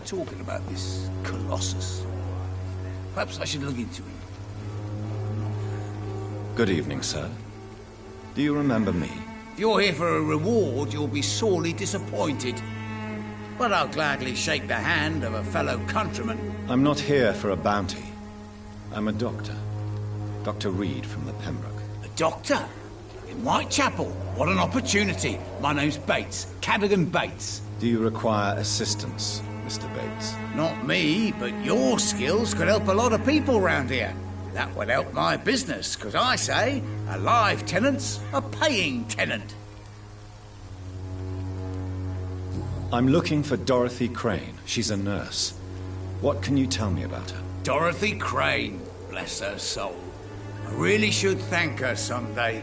talking about this Colossus. Perhaps I should look into him. Good evening, sir. Do you remember me? If you're here for a reward, you'll be sorely disappointed. But I'll gladly shake the hand of a fellow countryman. I'm not here for a bounty. I'm a doctor. Dr. Reed from the Pembroke. A doctor? In Whitechapel? What an opportunity. My name's Bates. Cadogan Bates. Do you require assistance, Mr. Bates? Not me, but your skills could help a lot of people round here. That would help my business, because I say a live tenant's a paying tenant. I'm looking for Dorothy Crane. She's a nurse. What can you tell me about her? Dorothy Crane, bless her soul. I really should thank her someday.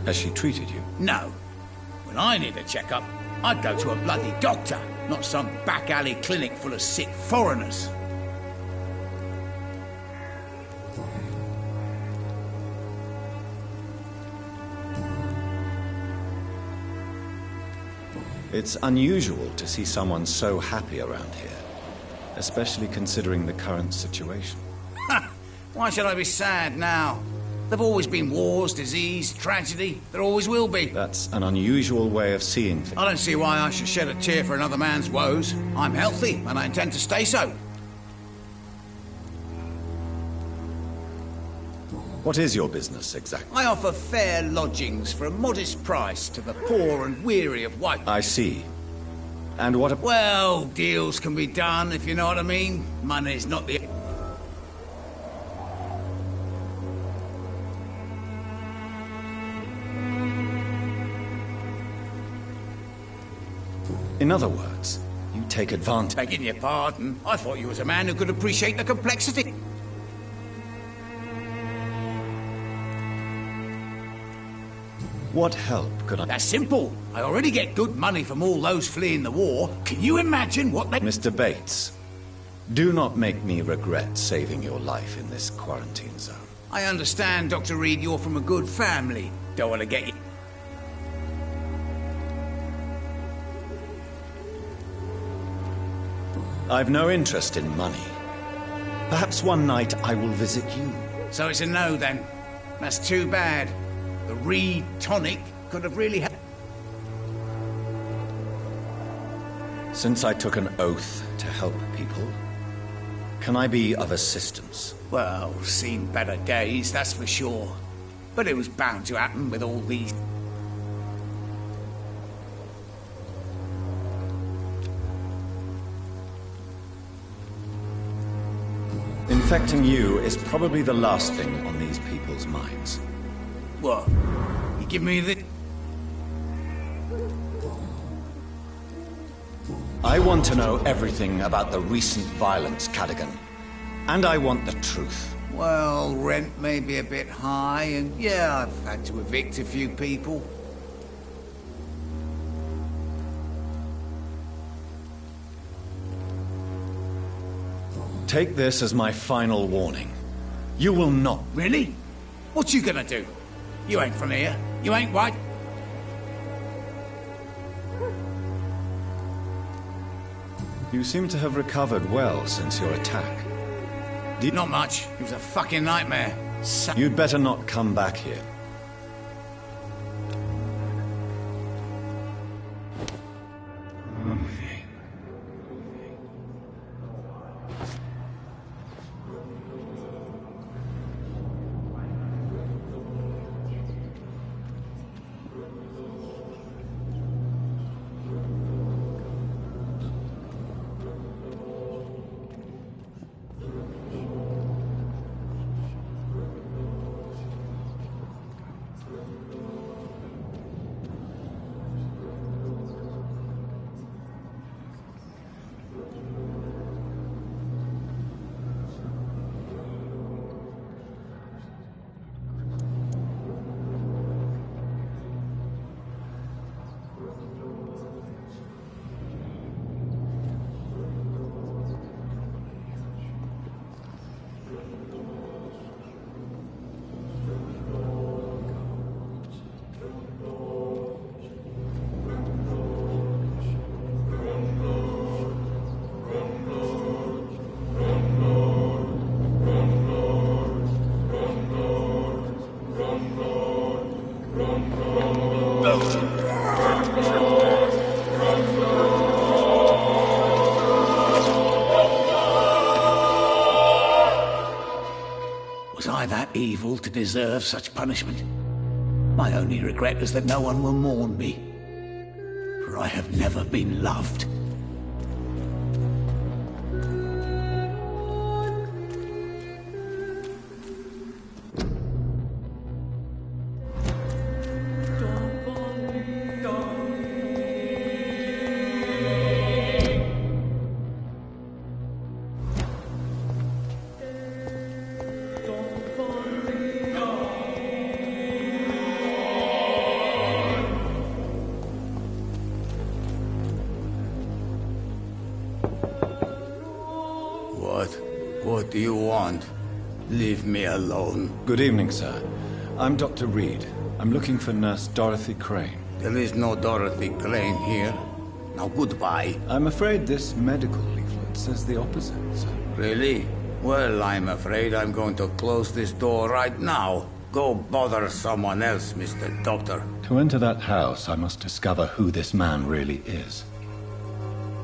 Has she treated you? No. When I need a checkup, I'd go to a bloody doctor, not some back alley clinic full of sick foreigners. It's unusual to see someone so happy around here, especially considering the current situation. Ha! Why should I be sad now? There've always been wars, disease, tragedy. There always will be. That's an unusual way of seeing things. I don't see why I should shed a tear for another man's woes. I'm healthy, and I intend to stay so. What is your business, exactly? I offer fair lodgings for a modest price to the poor and weary of white. I see. And what Well, deals can be done, if you know what I mean. Money's not the... In other words, you take advantage... Begging your pardon, I thought you was a man who could appreciate the complexity. What help could I... That's simple. I already get good money from all those fleeing the war. Can you imagine what they... Mr. Bates, do not make me regret saving your life in this quarantine zone. I understand, Dr. Reed, you're from a good family. Don't want to get you... I've no interest in money. Perhaps one night I will visit you. So it's a no, then. That's too bad. The Reed tonic could have really helped. Since I took an oath to help people, can I be of assistance? Well, seen better days, that's for sure. But it was bound to happen with all these... Infecting you is probably the last thing on these people's minds. What? You give me the... I want to know everything about the recent violence, Cadogan. And I want the truth. Well, rent may be a bit high, and yeah, I've had to evict a few people. Take this as my final warning. You will not... Really? What you gonna do? You ain't from here. You ain't white. You seem to have recovered well since your attack. Not much. It was a fucking nightmare. You'd better not come back here. I that evil to deserve such punishment? My only regret is that no one will mourn me, for I have never been loved. What do you want? Leave me alone. Good evening, sir. I'm Dr. Reed. I'm looking for Nurse Dorothy Crane. There is no Dorothy Crane here. Now goodbye. I'm afraid this medical leaflet says the opposite, sir. Really? Well, I'm afraid I'm going to close this door right now. Go bother someone else, Mr. Doctor. To enter that house, I must discover who this man really is.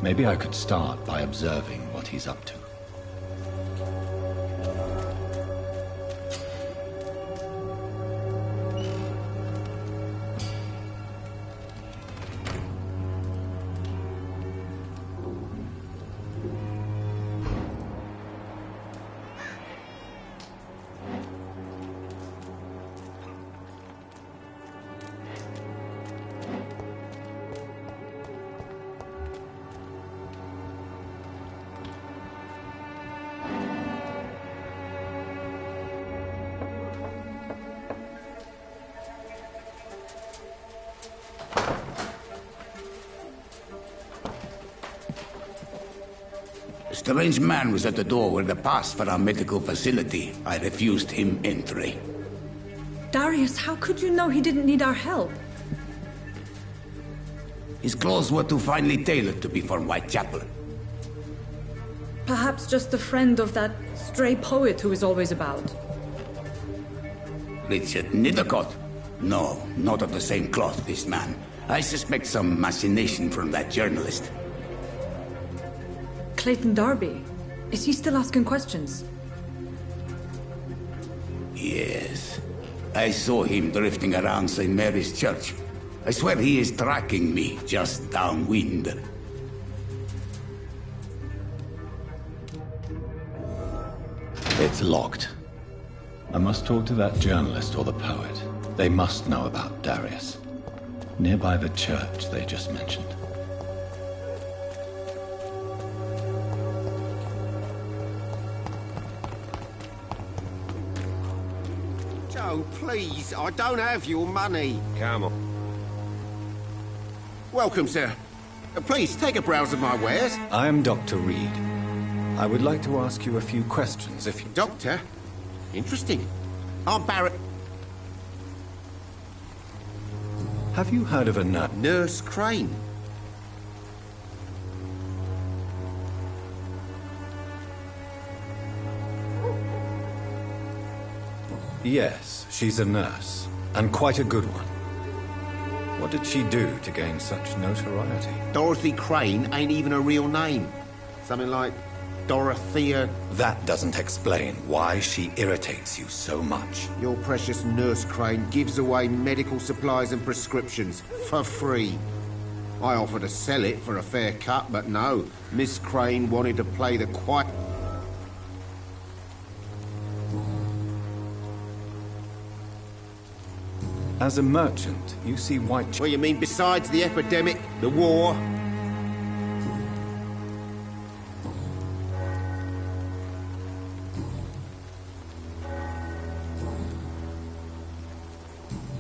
Maybe I could start by observing what he's up to. A strange man was at the door with a pass for our medical facility. I refused him entry. Darius, how could you know he didn't need our help? His clothes were too finely tailored to be from Whitechapel. Perhaps just a friend of that stray poet who is always about. Richard Nethercott? No, not of the same cloth, this man. I suspect some machination from that journalist. Clayton Darby. Is he still asking questions? Yes. I saw him drifting around St. Mary's Church. I swear he is tracking me just downwind. It's locked. I must talk to that journalist or the poet. They must know about Darius. Nearby the church they just mentioned. Joe, please, I don't have your money. Come on. Welcome, sir. Please, take a browse of my wares. I am Dr. Reed. I would like to ask you a few questions if you... Doctor? Interesting. I'm Barrett. Have you heard of a nurse? Nurse Crane. Yes, she's a nurse, and quite a good one. What did she do to gain such notoriety? Dorothy Crane ain't even a real name. Something like Dorothea... That doesn't explain why she irritates you so much. Your precious Nurse Crane gives away medical supplies and prescriptions for free. I offered to sell it for a fair cut, but no. Miss Crane wanted to play the quiet... As a merchant, you see white... What you mean besides the epidemic, the war?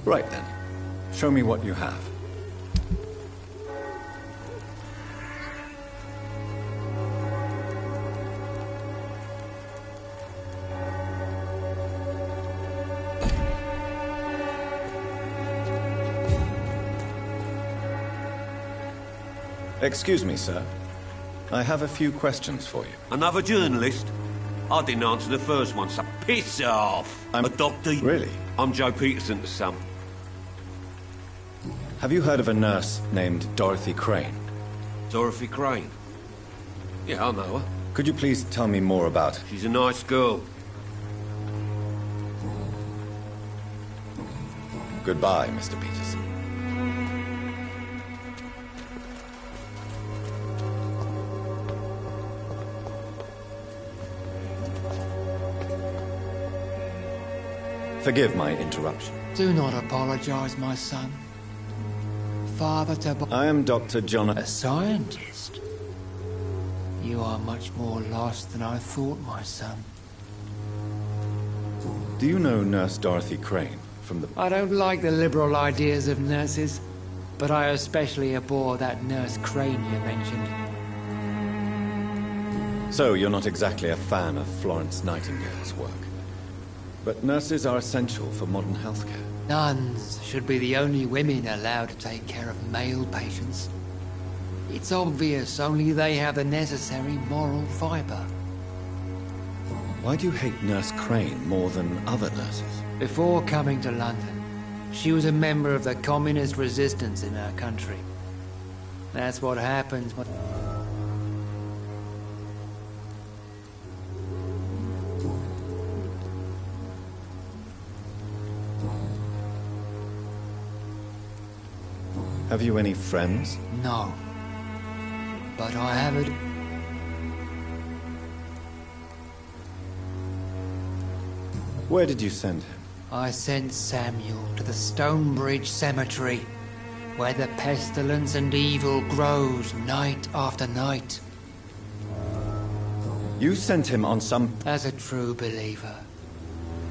Right then. Show me what you have. Excuse me, sir. I have a few questions for you. Another journalist? I didn't answer the first one, so piss off. I'm a doctor. Really? I'm Joe Peterson to some. Have you heard of a nurse named Dorothy Crane? Dorothy Crane? Yeah, I know her. Could you please tell me more about her? She's a nice girl. Goodbye, Mr. Peterson. Forgive my interruption. Do not apologize, my son. Father to... I am Dr. John... A scientist? You are much more lost than I thought, my son. Do you know Nurse Dorothy Crane from the... I don't like the liberal ideas of nurses, but I especially abhor that Nurse Crane you mentioned. So, you're not exactly a fan of Florence Nightingale's work. But nurses are essential for modern healthcare. Nuns should be the only women allowed to take care of male patients. It's obvious only they have the necessary moral fibre. Why do you hate Nurse Crane more than other nurses? Before coming to London, she was a member of the communist resistance in our country. That's what happens when... Have you any friends? No. But I have it. Where did you send him? I sent Samuel to the Stonebridge Cemetery, where the pestilence and evil grows night after night. You sent him on some... As a true believer,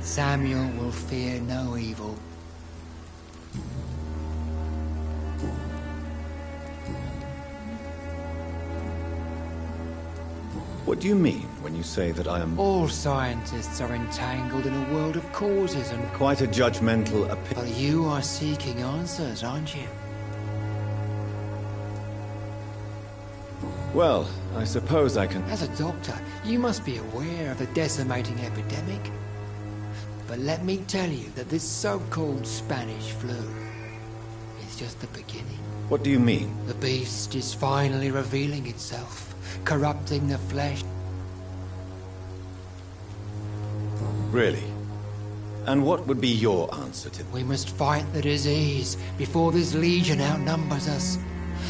Samuel will fear no evil. What do you mean when you say that I am... All scientists are entangled in a world of causes and... Quite a judgmental opinion. But you are seeking answers, aren't you? Well, I suppose I can... As a doctor, you must be aware of the decimating epidemic. But let me tell you that this so-called Spanish flu is just the beginning. What do you mean? The beast is finally revealing itself, corrupting the flesh. Really? And what would be your answer to... We must fight the disease before this legion outnumbers us.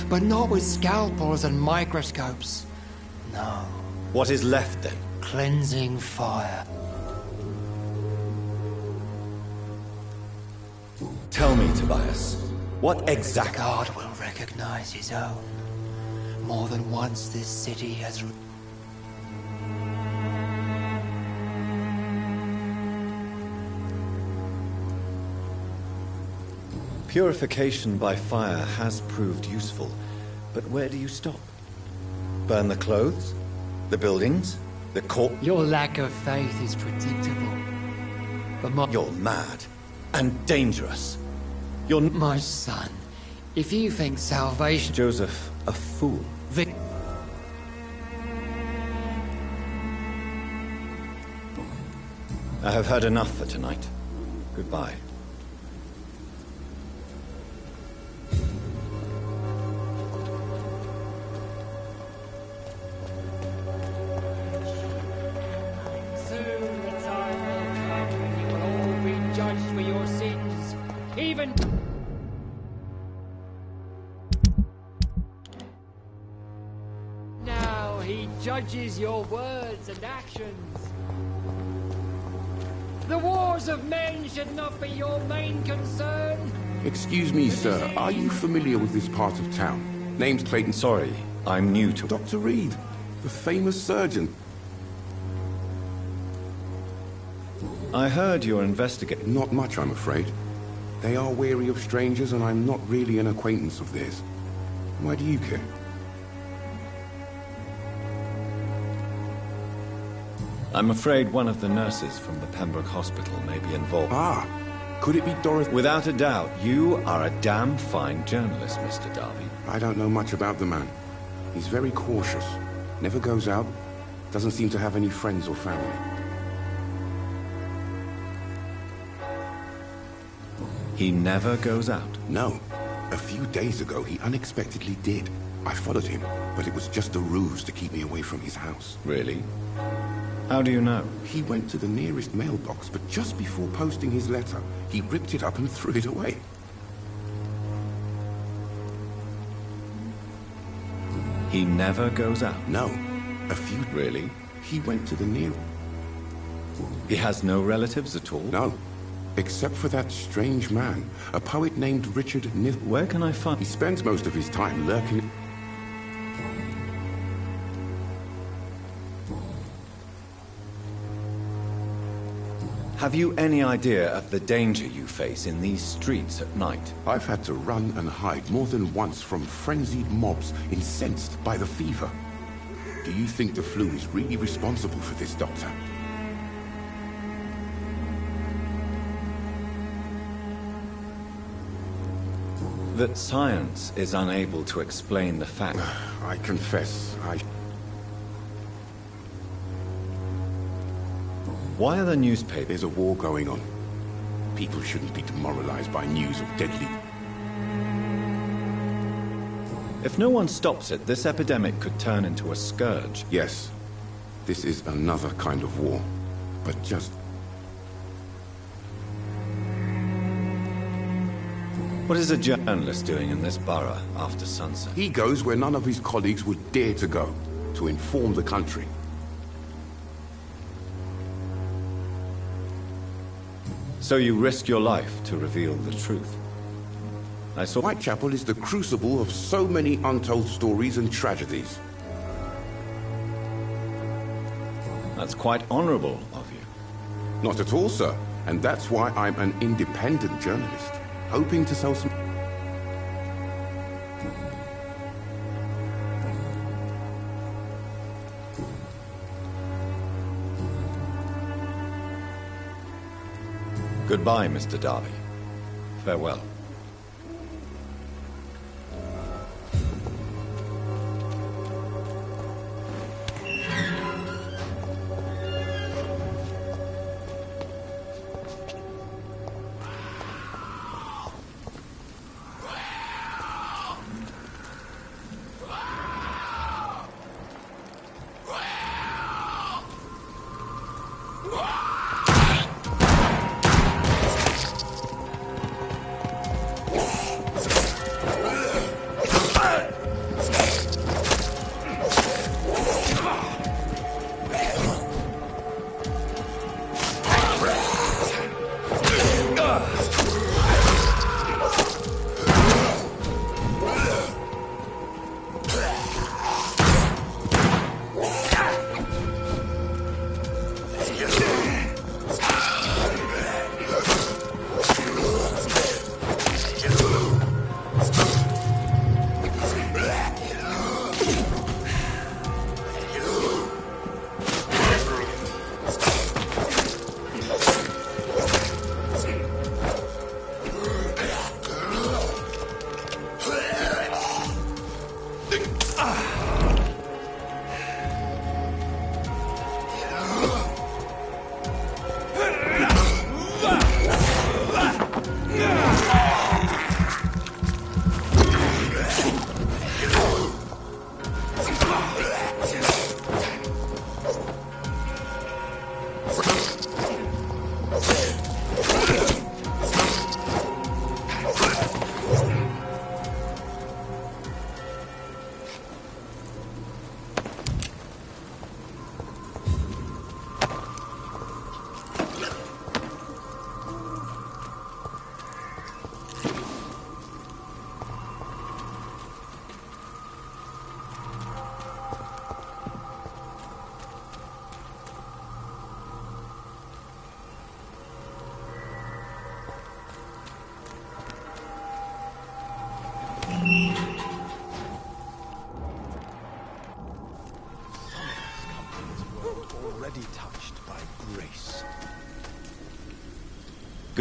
But not with scalpels and microscopes. No. What is left then? Cleansing fire. Tell me, Tobias. What exactly... God will recognize his own. More than once this city has... Purification by fire has proved useful, but where do you stop? Burn the clothes? The buildings? The corpse? Your lack of faith is predictable. But You're mad. And dangerous. You're... My son, if you think salvation... Joseph, a fool. Vic... I have heard enough for tonight. Goodbye. Soon the time will come when you will all be judged for your sins. Even... Now he judges your words and actions. The wars of men should not be your main concern. Excuse me, sir. Are you familiar with this part of town? Name's Clayton. Sorry, I'm new to... Dr. Reed, the famous surgeon. I heard you're investigating... Not much, I'm afraid. They are wary of strangers, and I'm not really an acquaintance of theirs. Why do you care? I'm afraid one of the nurses from the Pembroke Hospital may be involved. Ah, could it be Dorothy? Without a doubt, you are a damn fine journalist, Mr. Darby. I don't know much about the man. He's very cautious. Never goes out. Doesn't seem to have any friends or family. He never goes out. No. A few days ago, he unexpectedly did. I followed him, but it was just a ruse to keep me away from his house. Really? How do you know? He went to the nearest mailbox, but just before posting his letter, he ripped it up and threw it away. He never goes out? No. A few... Really? He went to the near... He has no relatives at all? No. Except for that strange man, a poet named Richard Nith... Where can I find... He spends most of his time lurking... Have you any idea of the danger you face in these streets at night? I've had to run and hide more than once from frenzied mobs incensed by the fever. Do you think the flu is really responsible for this, Doctor? That science is unable to explain the fact... I confess, Why are the newspapers... There's a war going on. People shouldn't be demoralized by news of deadly... If no one stops it, this epidemic could turn into a scourge. Yes, this is another kind of war, but just... What is a journalist doing in this borough after sunset? He goes where none of his colleagues would dare to go, to inform the country. So you risk your life to reveal the truth. I saw... Whitechapel is the crucible of so many untold stories and tragedies. That's quite honorable of you. Not at all, sir. And that's why I'm an independent journalist, hoping to sell some... Goodbye, Mr. Darby. Farewell.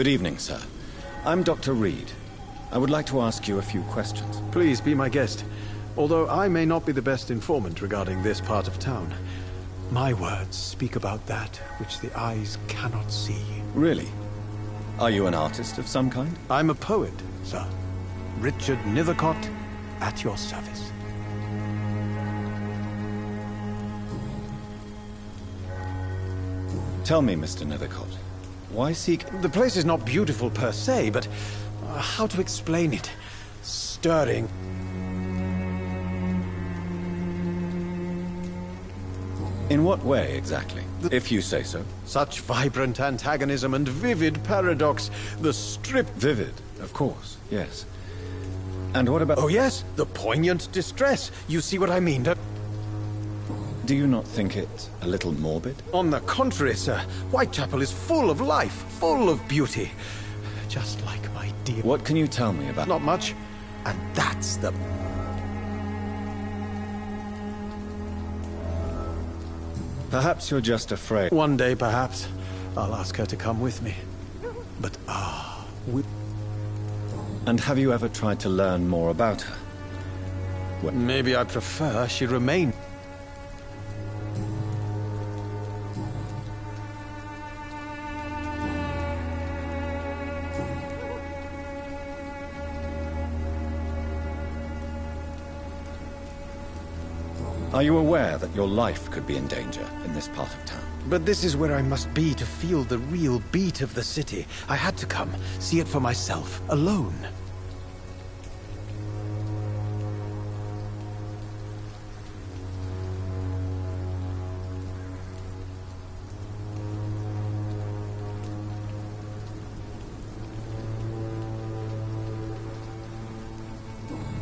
Good evening, sir. I'm Dr. Reed. I would like to ask you a few questions. Please be my guest. Although I may not be the best informant regarding this part of town, my words speak about that which the eyes cannot see. Really? Are you an artist of some kind? I'm a poet, sir. Richard Nethercott, at your service. Tell me, Mr. Nethercott, why seek... The place is not beautiful per se, but how to explain it? Stirring. In what way, exactly? If you say so. Such vibrant antagonism and vivid paradox. The strip... Vivid, of course, yes. And what about... Oh yes, the poignant distress. You see what I mean? Do you not think it a little morbid? On the contrary, sir. Whitechapel is full of life, full of beauty. Just like my dear... What can you tell me about... Not much. And that's the... Perhaps you're just afraid. One day, perhaps, I'll ask her to come with me. But, And have you ever tried to learn more about her? Well, maybe I prefer she remain. Are you aware that your life could be in danger in this part of town? But this is where I must be to feel the real beat of the city. I had to come, see it for myself, alone.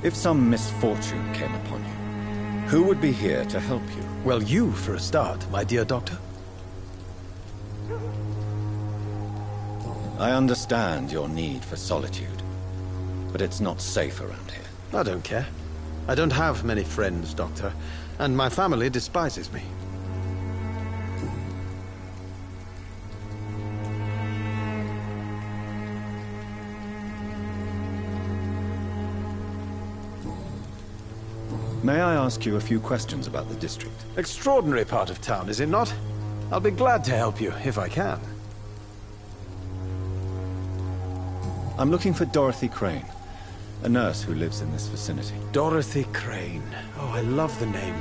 If some misfortune came upon you, who would be here to help you? Well, you, for a start, my dear doctor. I understand your need for solitude, but it's not safe around here. I don't care. I don't have many friends, Doctor, and my family despises me. May I ask you a few questions about the district? Extraordinary part of town, is it not? I'll be glad to help you, if I can. I'm looking for Dorothy Crane, a nurse who lives in this vicinity. Dorothy Crane. Oh, I love the name.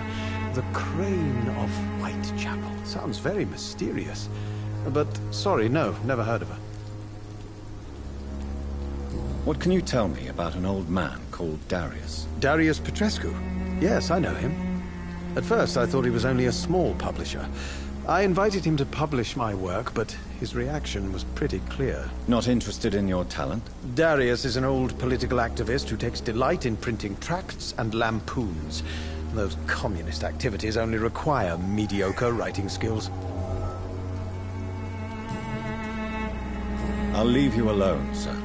The Crane of Whitechapel. Sounds very mysterious. But, sorry, no, never heard of her. What can you tell me about an old man called Darius? Darius Petrescu? Yes, I know him. At first, I thought he was only a small publisher. I invited him to publish my work, but his reaction was pretty clear. Not interested in your talent? Darius is an old political activist who takes delight in printing tracts and lampoons. Those communist activities only require mediocre writing skills. I'll leave you alone, sir.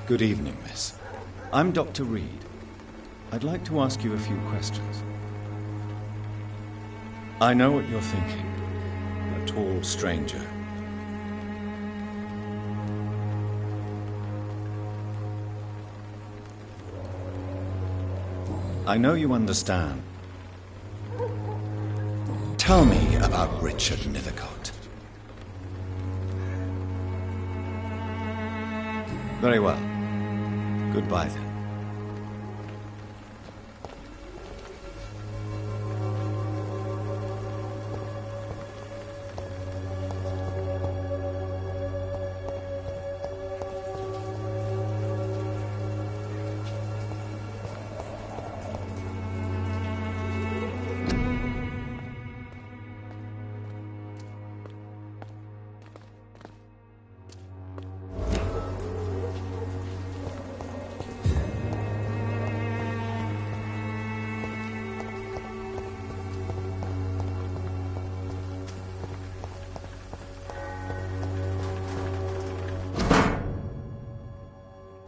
Good evening, miss. I'm Dr. Reed. I'd like to ask you a few questions. I know what you're thinking. A tall stranger. I know you understand. Tell me about Richard Nethercott. Very well. Goodbye, then.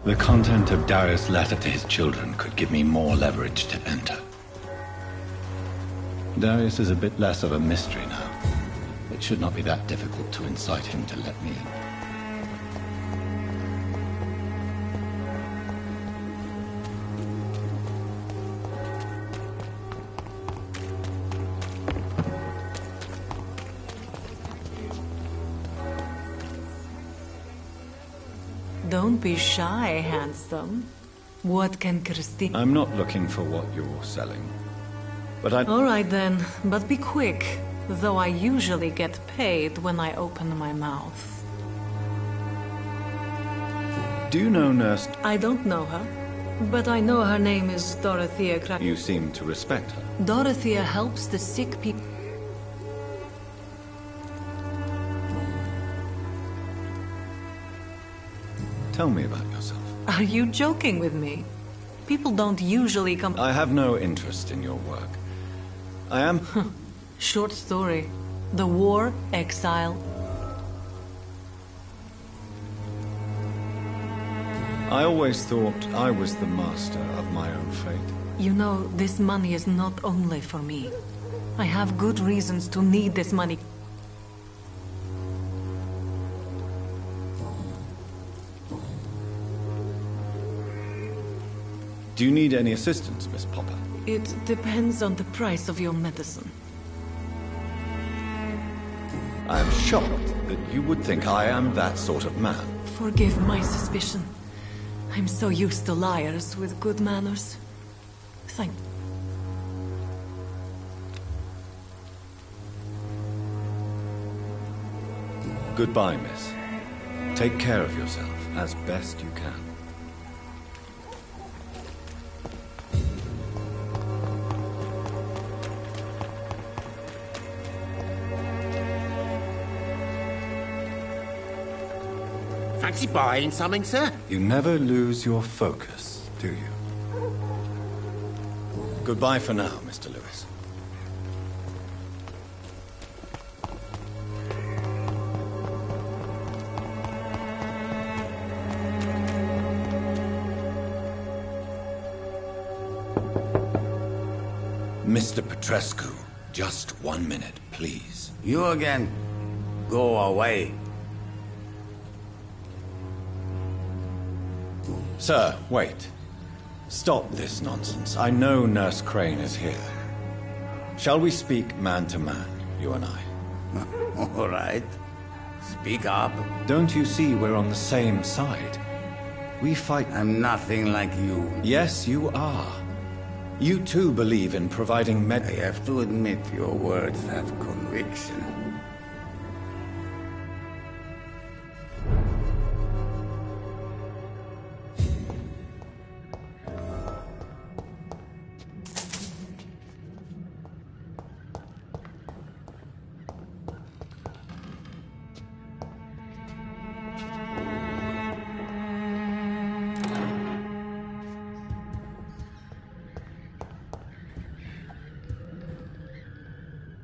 The content of Darius' letter to his children could give me more leverage to enter. Darius is a bit less of a mystery now. It should not be that difficult to incite him to let me in. Don't be shy, handsome. What can Christine... I'm not looking for what you're selling. But All right then, but be quick. Though I usually get paid when I open my mouth. Do you know Nurse... I don't know her, but I know her name is Dorothea Krak... You seem to respect her. Dorothea helps the sick people... Tell me about yourself. Are you joking with me? People don't usually come... I have no interest in your work. I am... Short story. The war, exile. I always thought I was the master of my own fate. You know, this money is not only for me. I have good reasons to need this money. Do you need any assistance, Miss Popper? It depends on the price of your medicine. I am shocked that you would think I am that sort of man. Forgive my suspicion. I'm so used to liars with good manners. Thank you. Goodbye, miss. Take care of yourself as best you can. Fancy buying something, sir? You never lose your focus, do you? Goodbye for now, Mr. Lewis. Mr. Petrescu, just 1 minute, please. You again. Go away. Sir, wait. Stop this nonsense. I know Nurse Crane is here. Shall we speak man to man, you and I? All right. Speak up. Don't you see we're on the same side? We fight... I'm nothing like you. Yes, you are. You too believe in providing I have to admit your words have conviction.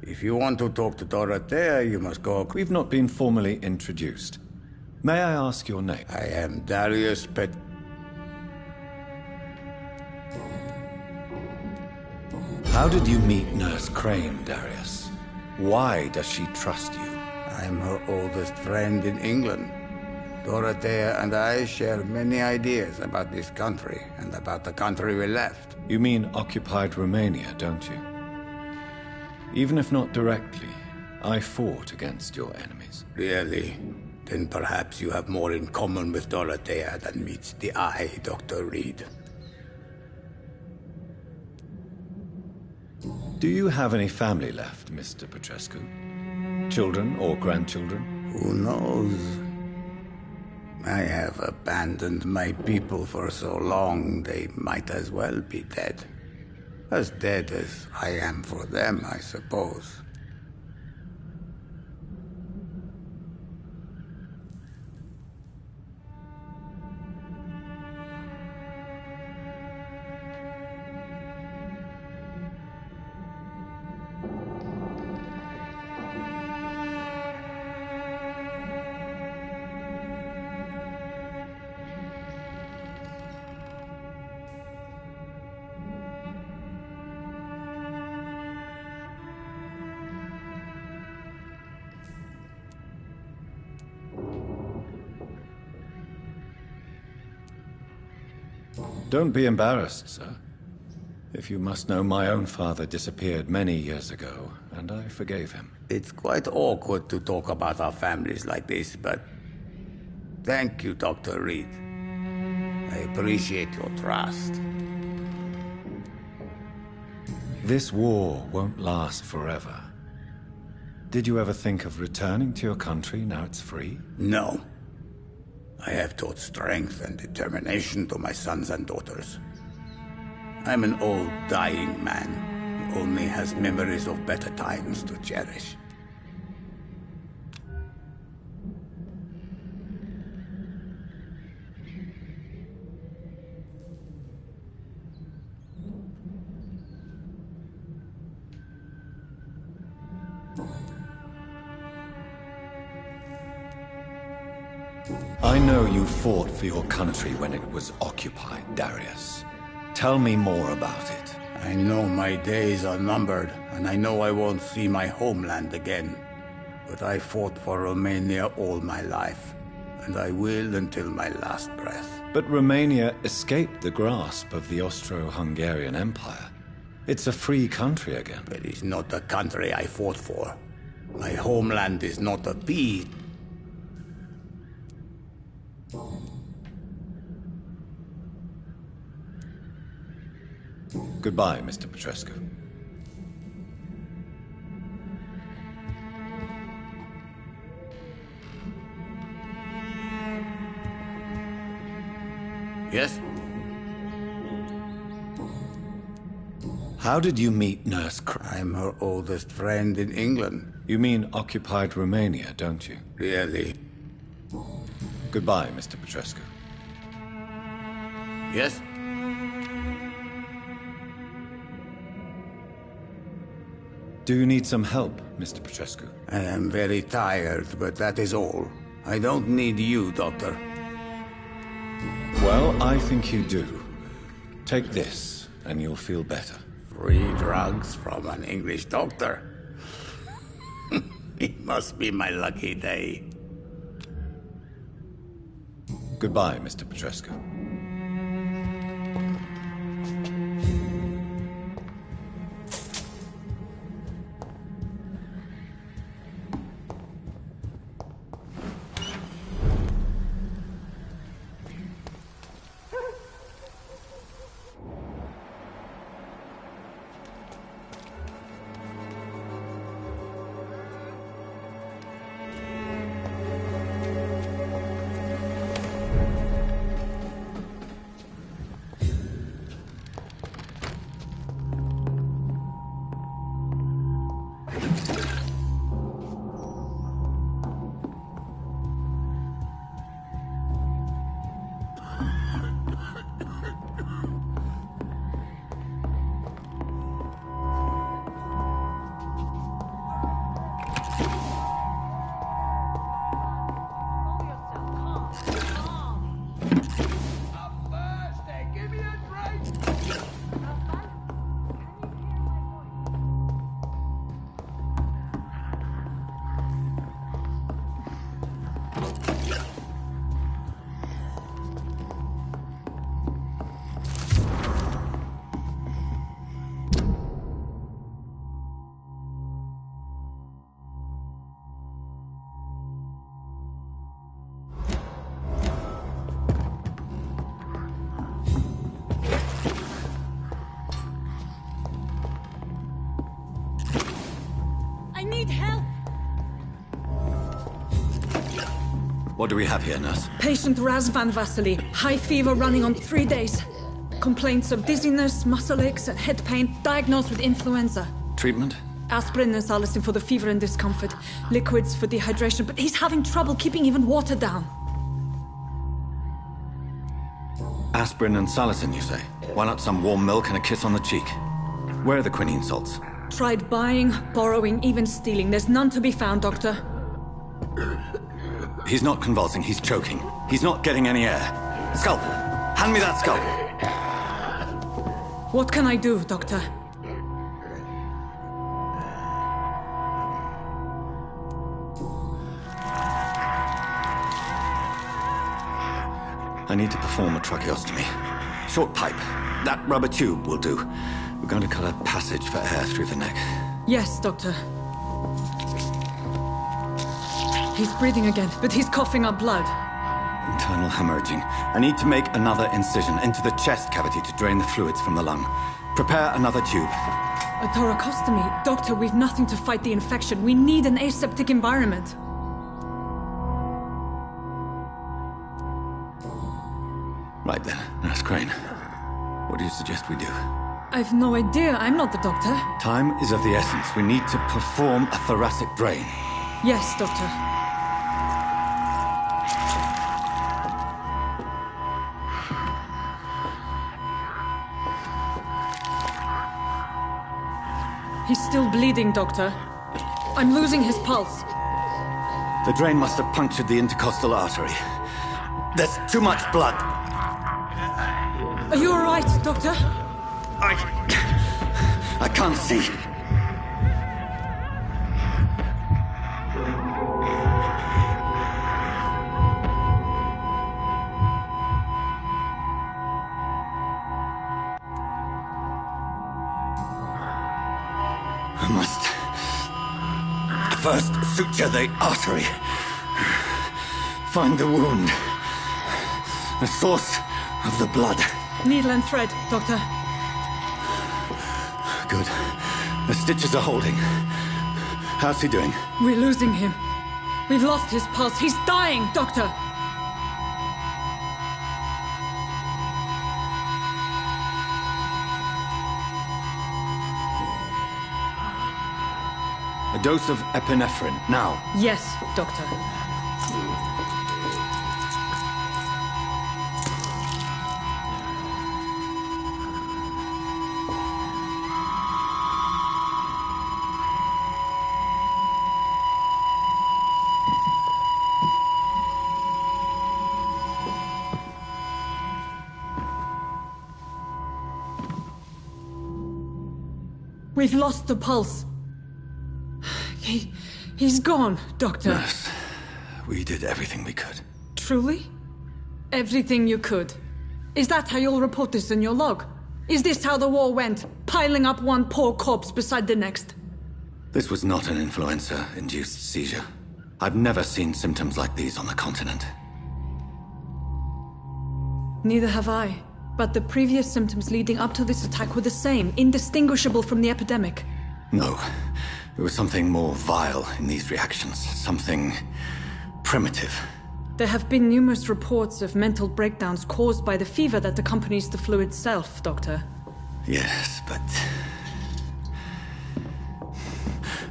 If you want to talk to Dorothea, you must go... We've not been formally introduced. May I ask your name? I am Darius Pet... How did you meet Nurse Crane, Darius? Why does she trust you? I'm her oldest friend in England. Dorothea and I share many ideas about this country and about the country we left. You mean occupied Romania, don't you? Even if not directly, I fought against your enemies. Really? Then perhaps you have more in common with Dorothea than meets the eye, Dr. Reed. Do you have any family left, Mr. Petrescu? Children or grandchildren? Who knows? I have abandoned my people for so long, they might as well be dead. As dead as I am for them, I suppose. Don't be embarrassed, sir. If you must know, my own father disappeared many years ago, and I forgave him. It's quite awkward to talk about our families like this, but Thank you, Dr. Reed. I appreciate your trust. This war won't last forever. Did you ever think of returning to your country now it's free? No. I have taught strength and determination to my sons and daughters. I'm an old, dying man who only has memories of better times to cherish. I know you fought for your country when it was occupied, Darius. Tell me more about it. I know my days are numbered, and I know I won't see my homeland again. But I fought for Romania all my life, and I will until my last breath. But Romania escaped the grasp of the Austro-Hungarian Empire. It's a free country again. It is not the country I fought for. My homeland is not a peace. Goodbye, Mr. Petrescu. Yes? How did you meet Nurse I'm her oldest friend in England. You mean occupied Romania, don't you? Really? Goodbye, Mr. Petrescu. Yes? Do you need some help, Mr. Petrescu? I am very tired, but that is all. I don't need you, Doctor. Well, I think you do. Take this, and you'll feel better. Free drugs from an English doctor? It must be my lucky day. Goodbye, Mr. Petrescu. What do we have here, nurse? Patient Razvan Vasily. High fever running on 3 days. Complaints of dizziness, muscle aches, and head pain. Diagnosed with influenza. Treatment? Aspirin and salicin for the fever and discomfort. Liquids for dehydration, but he's having trouble keeping even water down. Aspirin and salicin, you say? Why not some warm milk and a kiss on the cheek? Where are the quinine salts? Tried buying, borrowing, even stealing. There's none to be found, Doctor. He's not convulsing, he's choking. He's not getting any air. Scalpel! Hand me that scalpel! What can I do, Doctor? I need to perform a tracheostomy. Short pipe. That rubber tube will do. We're going to cut a passage for air through the neck. Yes, Doctor. He's breathing again, but he's coughing up blood. internal hemorrhaging. I need to make another incision into the chest cavity to drain the fluids from the lung. Prepare another tube. A thoracostomy? Doctor, we've nothing to fight the infection. We need an aseptic environment. Right then, Nurse Crane. What do you suggest we do? I've no idea. I'm not the doctor. Time is of the essence. We need to perform a thoracic drain. Yes, Doctor. He's still bleeding, Doctor. I'm losing his pulse. The drain must have punctured the intercostal artery. There's too much blood. Are you all right, Doctor? I can't see. I must first suture the artery. Find the wound. The source of the blood. Needle and thread, Doctor. Good. The stitches are holding. How's he doing? We're losing him. We've lost his pulse. He's dying, Doctor! A dose of epinephrine, now. Yes, Doctor. We've lost the pulse. He's gone, Doctor. Nurse, we did everything we could. Truly? Everything you could? Is that how you'll report this in your log? Is this how the war went? Piling up one poor corpse beside the next? This was not an influenza-induced seizure. I've never seen symptoms like these on the continent. Neither have I. But the previous symptoms leading up to this attack were the same, indistinguishable from the epidemic. No. There was something more vile in these reactions. Something primitive. There have been numerous reports of mental breakdowns caused by the fever that accompanies the flu itself, Doctor. Yes, but...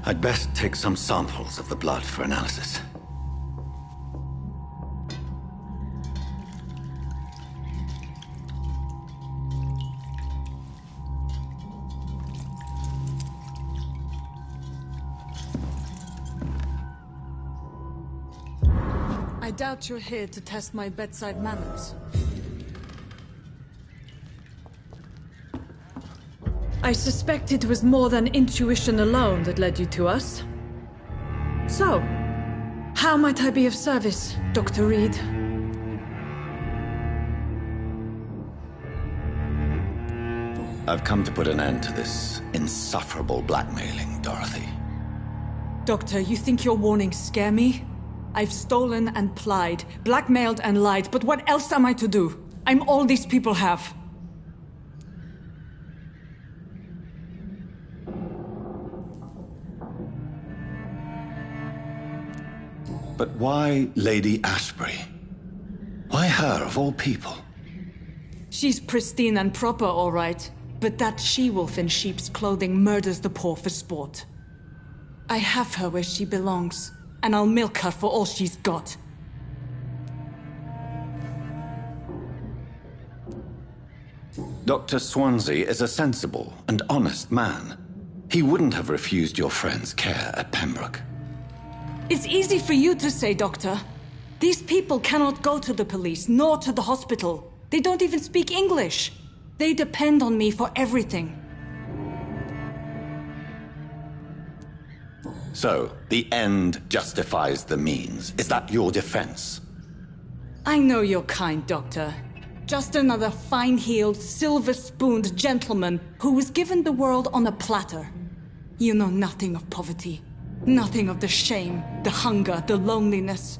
I'd best take some samples of the blood for analysis. I doubt you're here to test my bedside manners. I suspect it was more than intuition alone that led you to us. So, how might I be of service, Dr. Reed? I've come to put an end to this insufferable blackmailing, Dorothy. Doctor, you think your warnings scare me? I've stolen and plied, blackmailed and lied, but what else am I to do? I'm all these people have. But why Lady Ashbury? Why her, of all people? She's pristine and proper, all right. But that she-wolf in sheep's clothing murders the poor for sport. I have her where she belongs, and I'll milk her for all she's got. Dr. Swansea is a sensible and honest man. He wouldn't have refused your friend's care at Pembroke. It's easy for you to say, Doctor. These people cannot go to the police, nor to the hospital. They don't even speak English. They depend on me for everything. So, the end justifies the means. Is that your defense? I know you're kind, Doctor. Just another fine-heeled, silver-spooned gentleman who was given the world on a platter. You know nothing of poverty. Nothing of the shame, the hunger, the loneliness.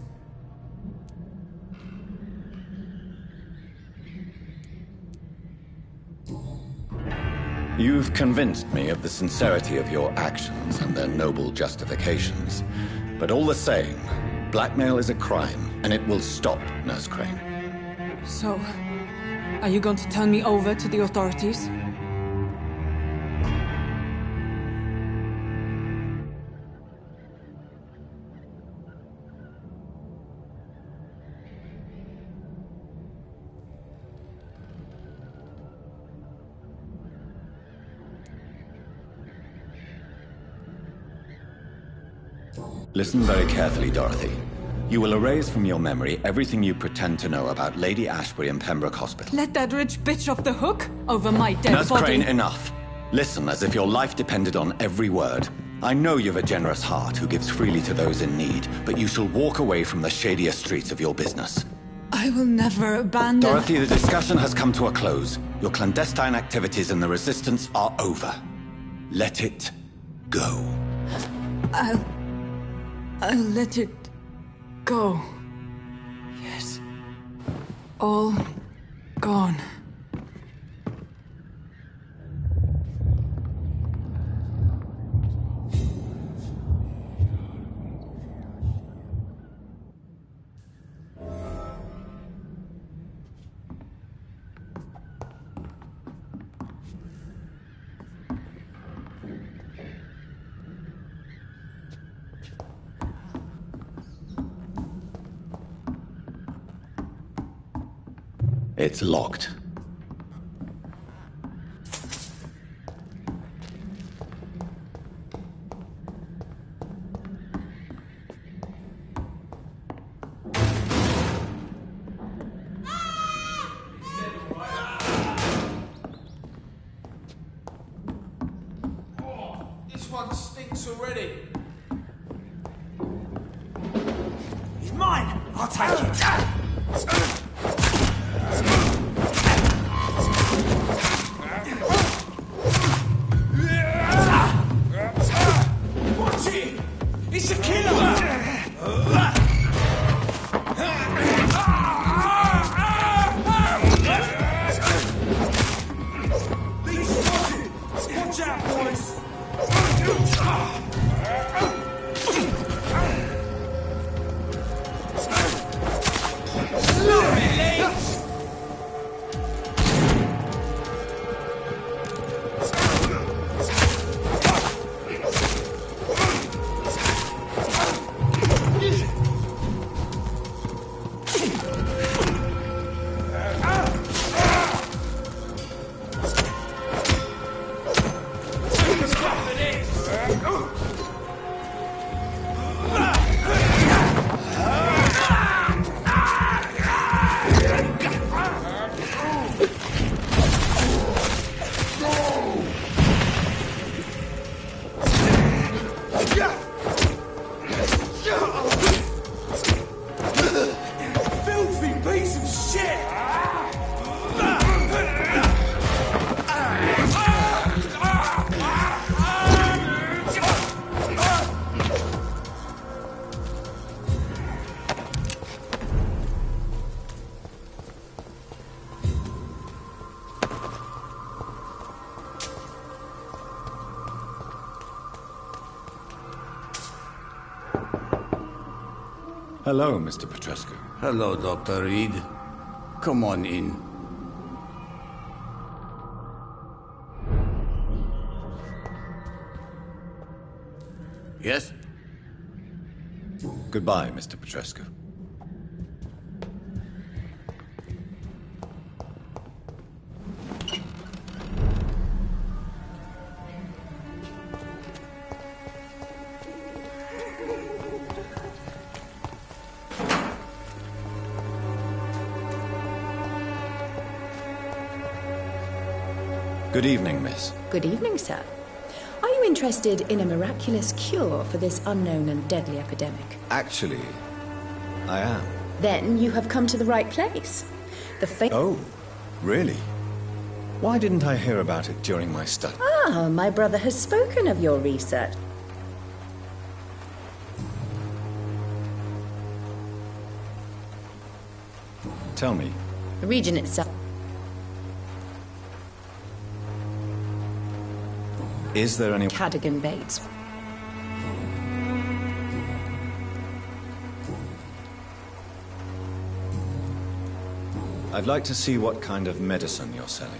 You've convinced me of the sincerity of your actions and their noble justifications. But all the same, blackmail is a crime, and it will stop, Nurse Crane. So, are you going to turn me over to the authorities? Listen very carefully, Dorothy. You will erase from your memory everything you pretend to know about Lady Ashbury and Pembroke Hospital. Let that rich bitch off the hook over my dead Nurse body. Crane, enough. Listen as if your life depended on every word. I know you've a generous heart who gives freely to those in need, but you shall walk away from the shadier streets of your business. I will never abandon... Dorothy, the discussion has come to a close. Your clandestine activities in the Resistance are over. Let it go. I'll let it go. Yes. All gone. It's locked. This one stinks already. He's mine! I'll take it. Hello, Mr. Petrescu. Hello, Dr. Reed. Come on in. Yes? Goodbye, Mr. Petrescu. Good evening, miss. Good evening, sir. Are you interested in a miraculous cure for this unknown and deadly epidemic? Actually, I am. Then you have come to the right place. Oh, really? Why didn't I hear about it during my study? Ah, my brother has spoken of your research. Tell me. The region itself. Is there any... Cadogan Bates. I'd like to see what kind of medicine you're selling.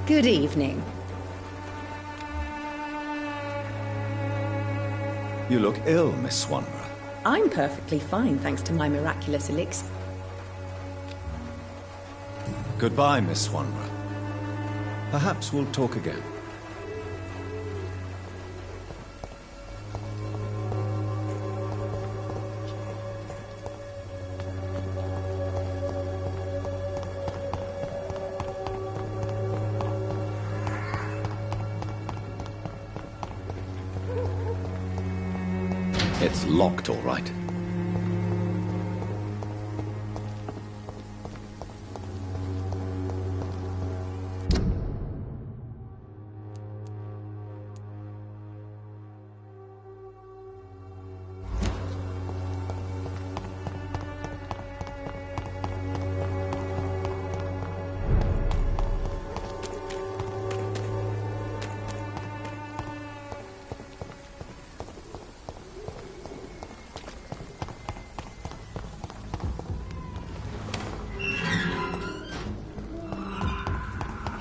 Good evening. You look ill, Miss Swanborough. I'm perfectly fine, thanks to my miraculous elixir. Goodbye, Miss Swanborough. Perhaps we'll talk again. It's locked, all right.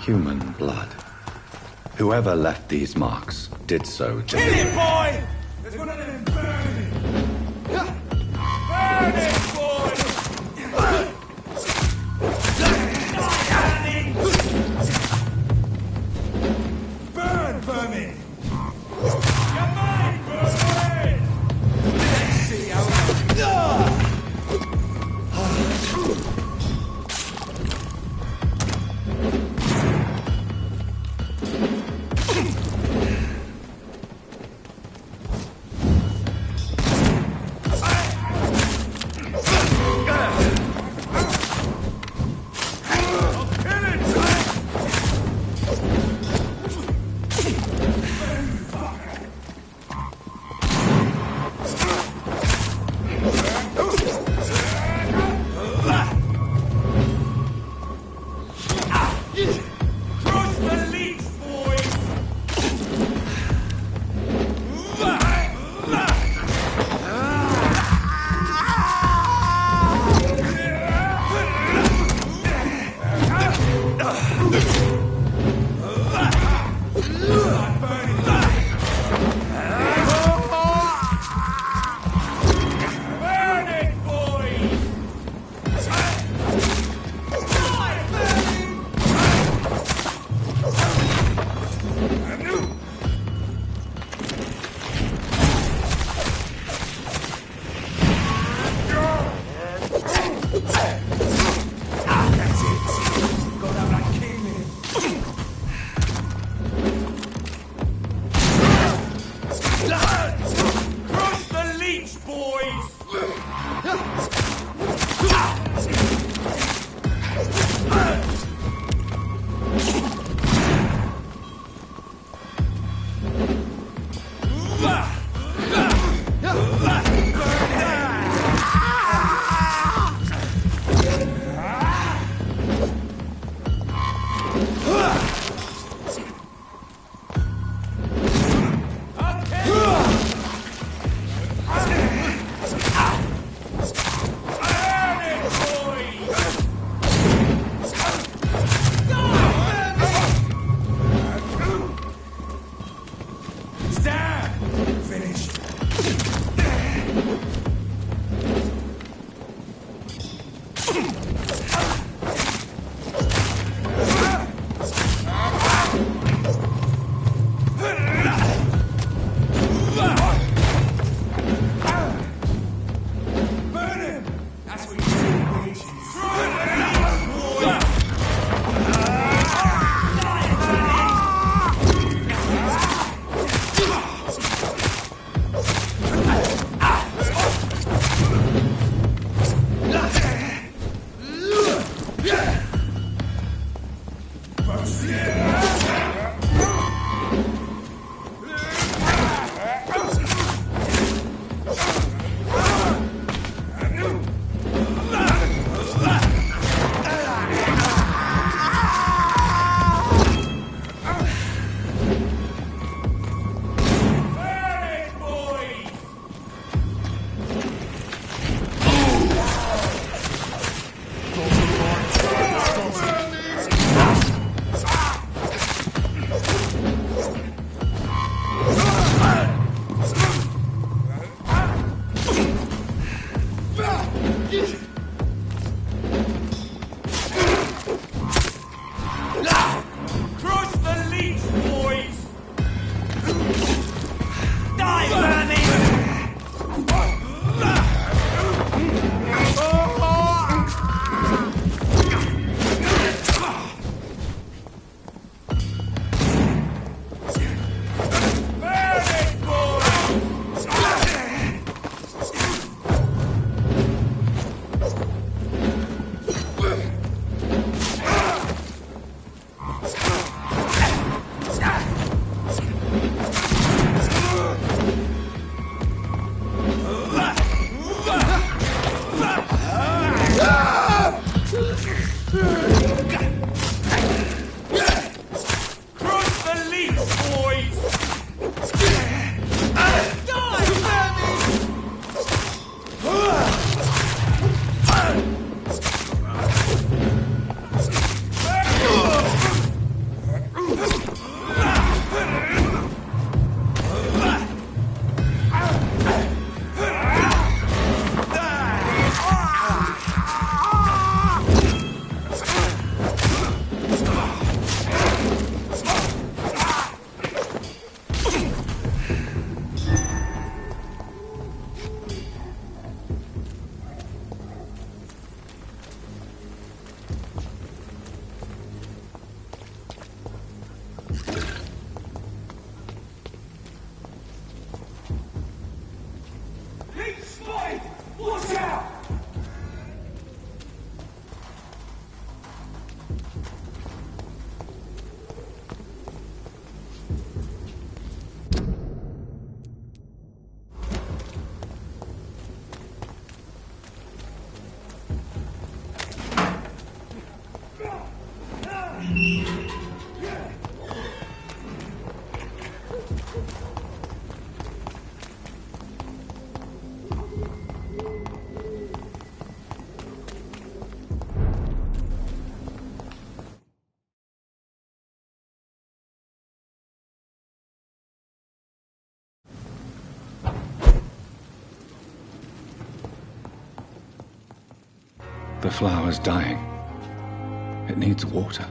Human blood. Whoever left these marks did so to... Kill it, boy! There's one of them burning! Burn it, boy! Burn, vermin! You're mine, vermin! Let's see how... The flower's dying. It needs water.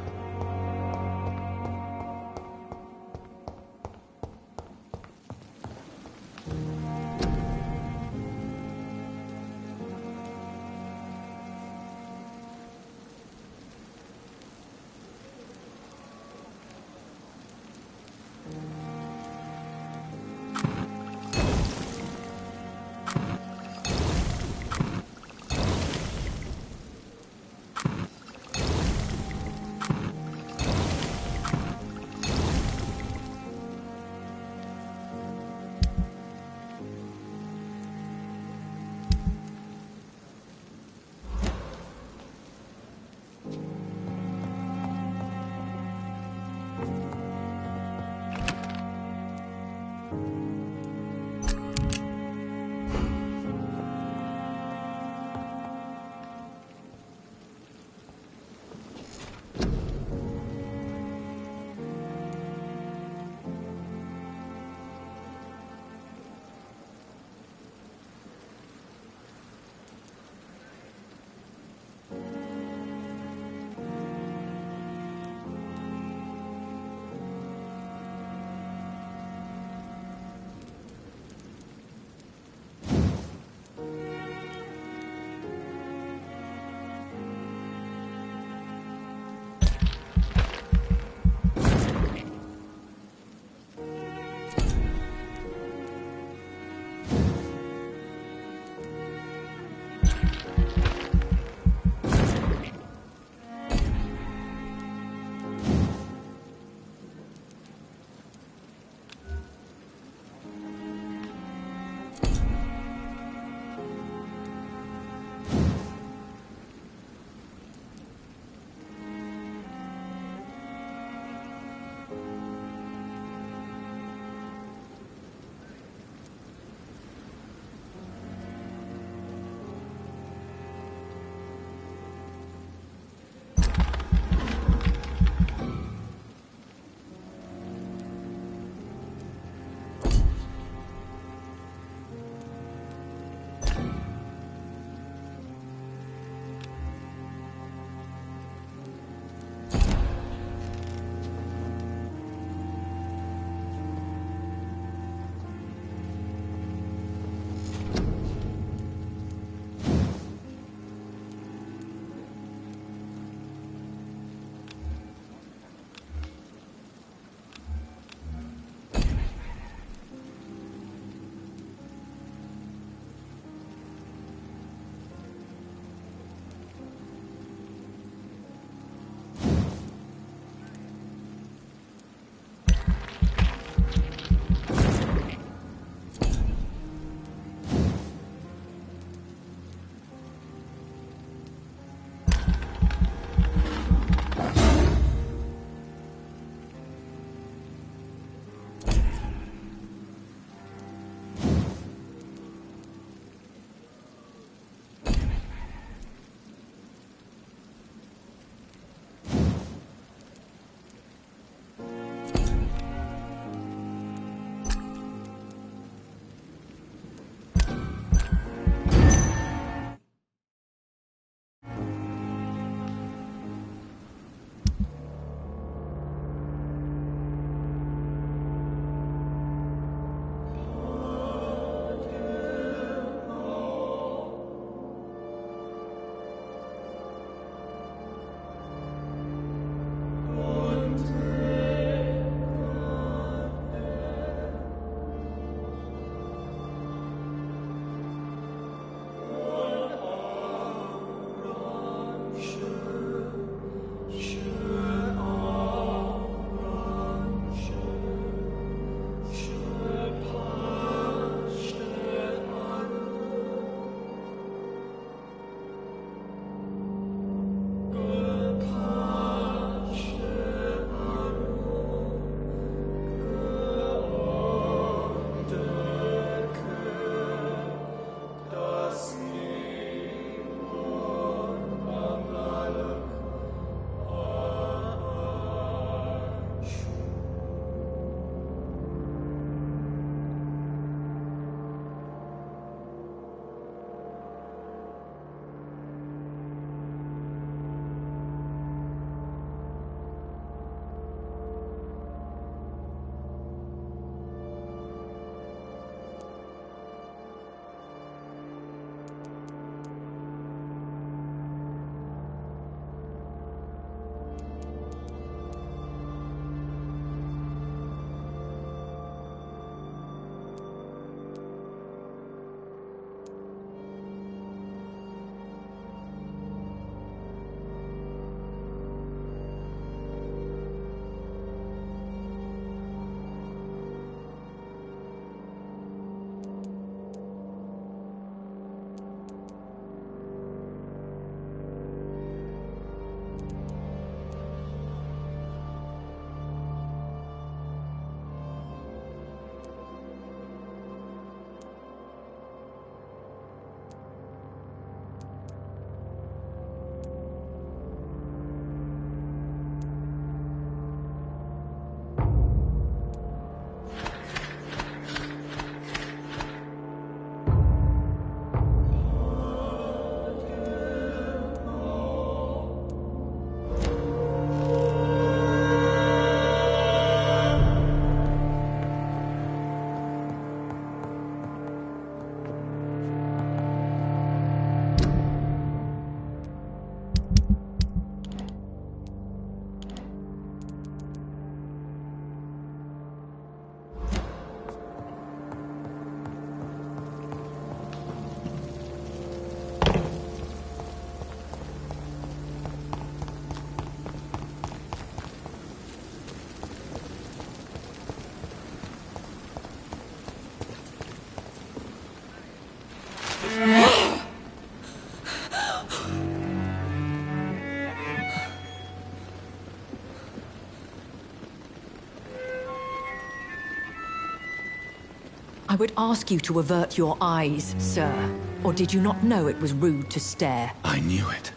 I would ask you to avert your eyes, sir. Or did you not know it was rude to stare? I knew it.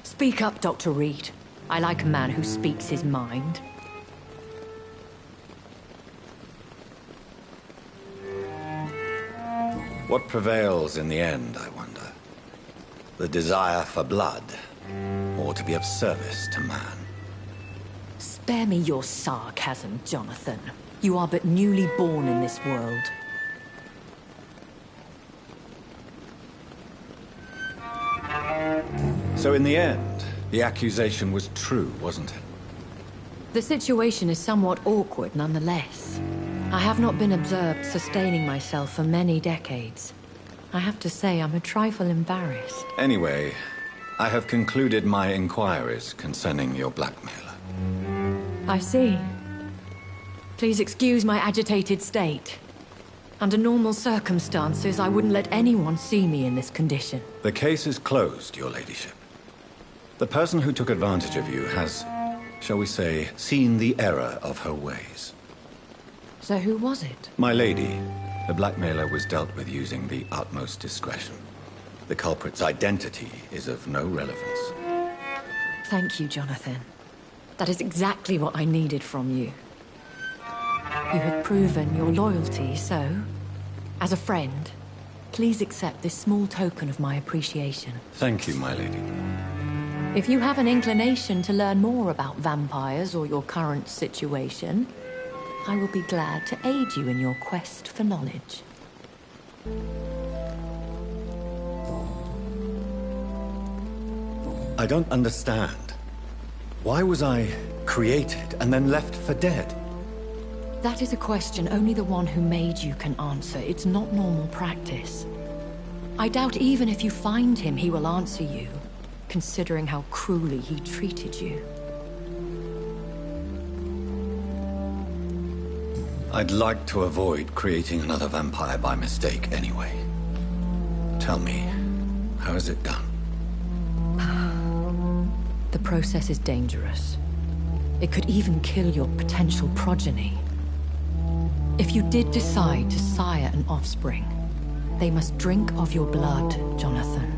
Speak up, Dr. Reed. I like a man who speaks his mind. What prevails in the end, I wonder? The desire for blood, or to be of service to man? Spare me your sarcasm, Jonathan. You are but newly born in this world. So in the end, the accusation was true, wasn't it? The situation is somewhat awkward nonetheless. I have not been observed sustaining myself for many decades. I have to say I'm a trifle embarrassed. Anyway, I have concluded my inquiries concerning your blackmailer. I see. Please excuse my agitated state. Under normal circumstances, I wouldn't let anyone see me in this condition. The case is closed, your ladyship. The person who took advantage of you has, shall we say, seen the error of her ways. So who was it? My lady, the blackmailer was dealt with using the utmost discretion. The culprit's identity is of no relevance. Thank you, Jonathan. That is exactly what I needed from you. You have proven your loyalty, so, as a friend, please accept this small token of my appreciation. Thank you, my lady. If you have an inclination to learn more about vampires or your current situation, I will be glad to aid you in your quest for knowledge. I don't understand. Why was I created and then left for dead? That is a question only the one who made you can answer. It's not normal practice. I doubt even if you find him, he will answer you, considering how cruelly he treated you. I'd like to avoid creating another vampire by mistake anyway. Tell me, how is it done? The process is dangerous. It could even kill your potential progeny. If you did decide to sire an offspring, they must drink of your blood, Jonathan.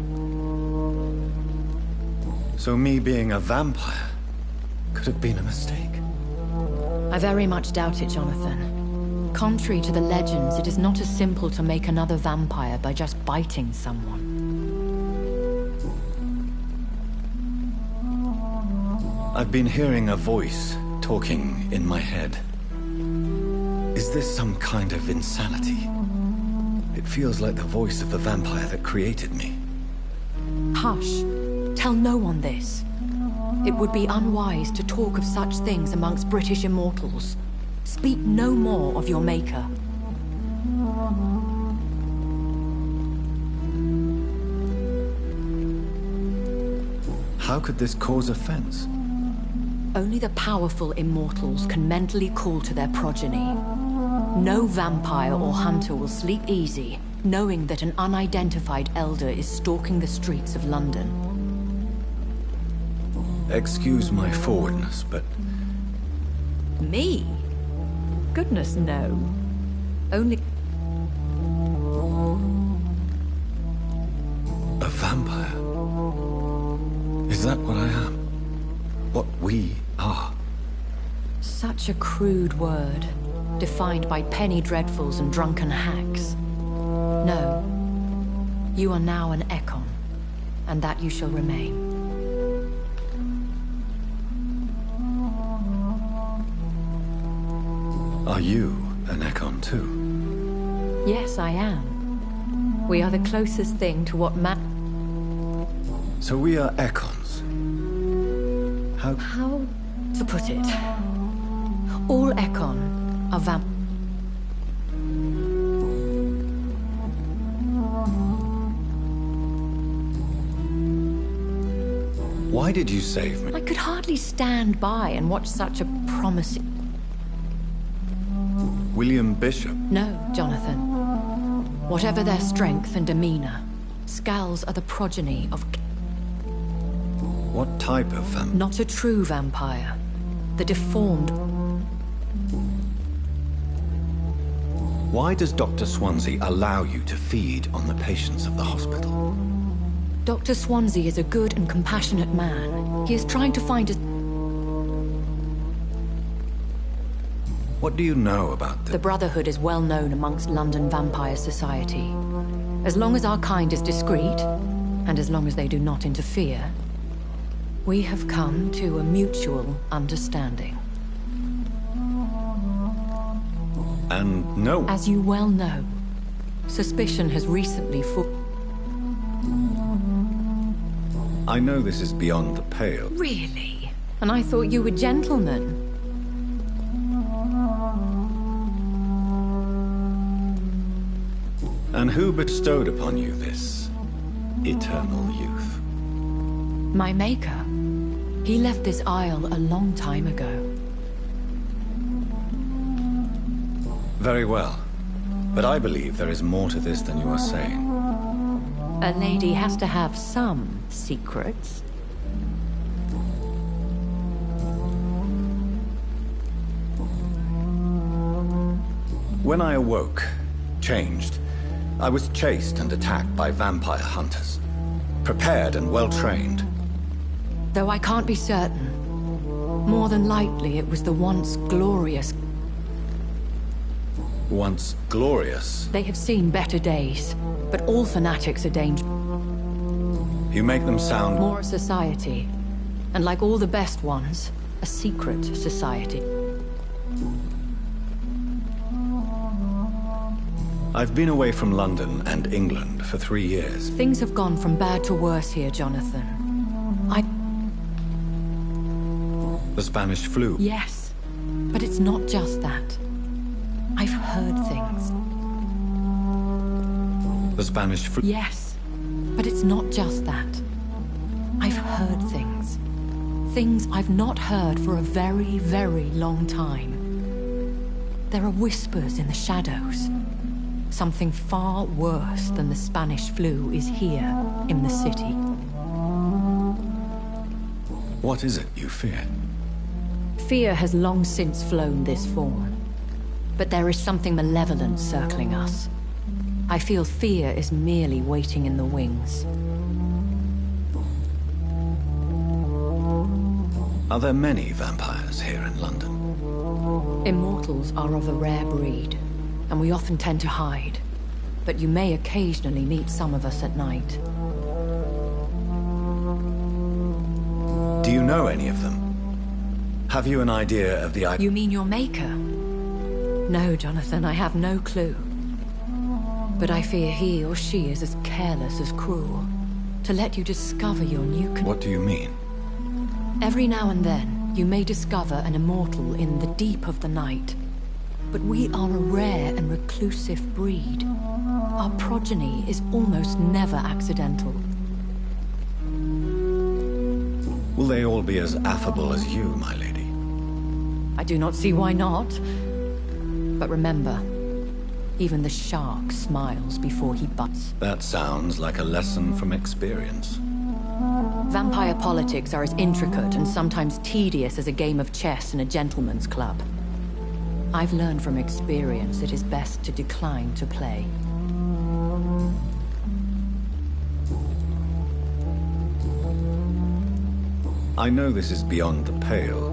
So me being a vampire could have been a mistake? I very much doubt it, Jonathan. Contrary to the legends, it is not as simple to make another vampire by just biting someone. I've been hearing a voice talking in my head. Is this some kind of insanity? It feels like the voice of the vampire that created me. Hush. Tell no one this. It would be unwise to talk of such things amongst British immortals. Speak no more of your maker. How could this cause offense? Only the powerful immortals can mentally call to their progeny. No vampire or hunter will sleep easy, knowing that an unidentified elder is stalking the streets of London. Excuse my forwardness, but... Me? Goodness, no. Only... A vampire? Is that what I am? What we are? Such a crude word, defined by penny dreadfuls and drunken hacks. No. You are now an Ekon, and that you shall remain. Are you an Ekon too? Yes, I am. We are the closest thing to what So we are Ekons. How to put it? All Ekon are Why did you save me? I could hardly stand by and watch such a promising... William Bishop? No, Jonathan. Whatever their strength and demeanor, Skulls are the progeny of... What type of vampire? Not a true vampire. The deformed... Why does Dr. Swansea allow you to feed on the patients of the hospital? Dr. Swansea is a good and compassionate man. He is trying to find a... What do you know about The Brotherhood is well known amongst London vampire society. As long as our kind is discreet, and as long as they do not interfere, we have come to a mutual understanding. And no... As you well know, suspicion has recently I know this is beyond the pale. Really? And I thought you were gentlemen. And who bestowed upon you this eternal youth? My maker. He left this isle a long time ago. Very well. But I believe there is more to this than you are saying. A lady has to have some secrets. When I awoke, changed, I was chased and attacked by vampire hunters. Prepared and well-trained. Though I can't be certain. More than likely it was the once glorious... Once glorious? They have seen better days, but all fanatics are dangerous. You make them sound... More a society. And like all the best ones, a secret society. I've been away from London and England for 3 years. Things have gone from bad to worse here, Jonathan. The Spanish flu? Yes, but it's not just that. I've heard things. The Spanish flu? Yes, but it's not just that. I've heard things. Things I've not heard for a very, very long time. There are whispers in the shadows. Something far worse than the Spanish flu is here in the city. What is it you fear? Fear has long since flown this form. But there is something malevolent circling us. I feel fear is merely waiting in the wings. Are there many vampires here in London? Immortals are of a rare breed, and we often tend to hide. But you may occasionally meet some of us at night. Do you know any of them? Have you an idea of the... You mean your maker? No, Jonathan, I have no clue. But I fear he or she is as careless as cruel. To let you discover your new... What do you mean? Every now and then, you may discover an immortal in the deep of the night. But we are a rare and reclusive breed. Our progeny is almost never accidental. Will they all be as affable as you, my lady? I do not see why not. But remember, even the shark smiles before he bites. That sounds like a lesson from experience. Vampire politics are as intricate and sometimes tedious as a game of chess in a gentleman's club. I've learned from experience it is best to decline to play. I know this is beyond the pale,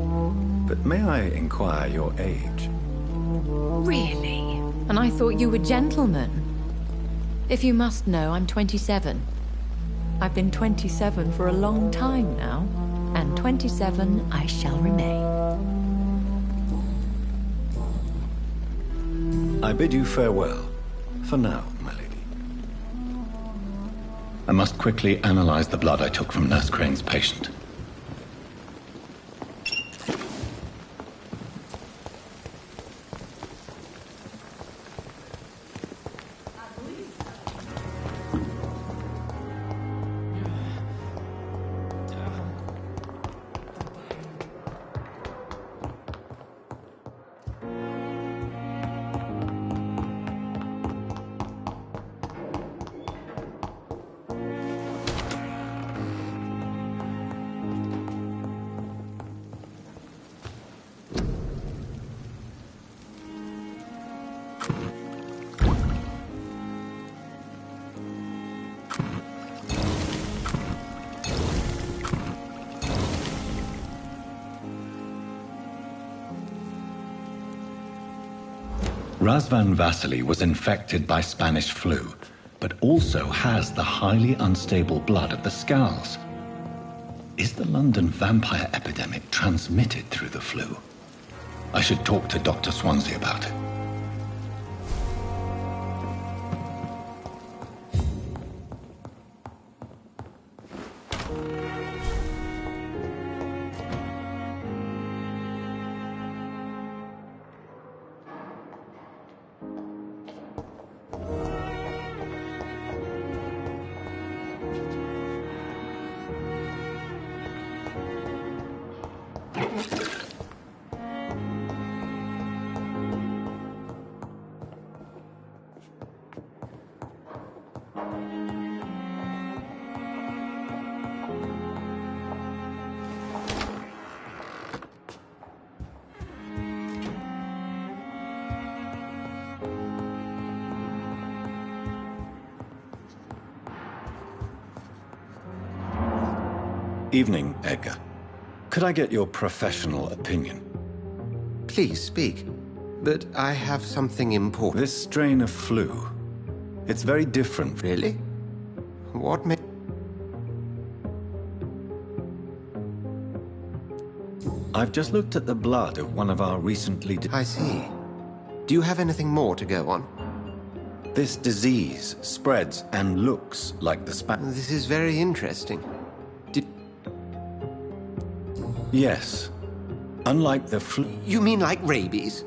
but may I inquire your age? Really? And I thought you were gentlemen. If you must know, I'm 27. I've been 27 for a long time now, and 27 I shall remain. I bid you farewell, for now, my lady. I must quickly analyze the blood I took from Nurse Crane's patient. Razvan Vasily was infected by Spanish flu, but also has the highly unstable blood of the Scowls. Is the London vampire epidemic transmitted through the flu? I should talk to Dr. Swansea about it. Evening, Edgar. Could I get your professional opinion? Please speak. But I have something important. This strain of flu. It's very different. Really? What may... I've just looked at the blood of one of our recently... I see. Do you have anything more to go on? This disease spreads and looks like the This is very interesting. Yes. Unlike the flu... You mean like rabies?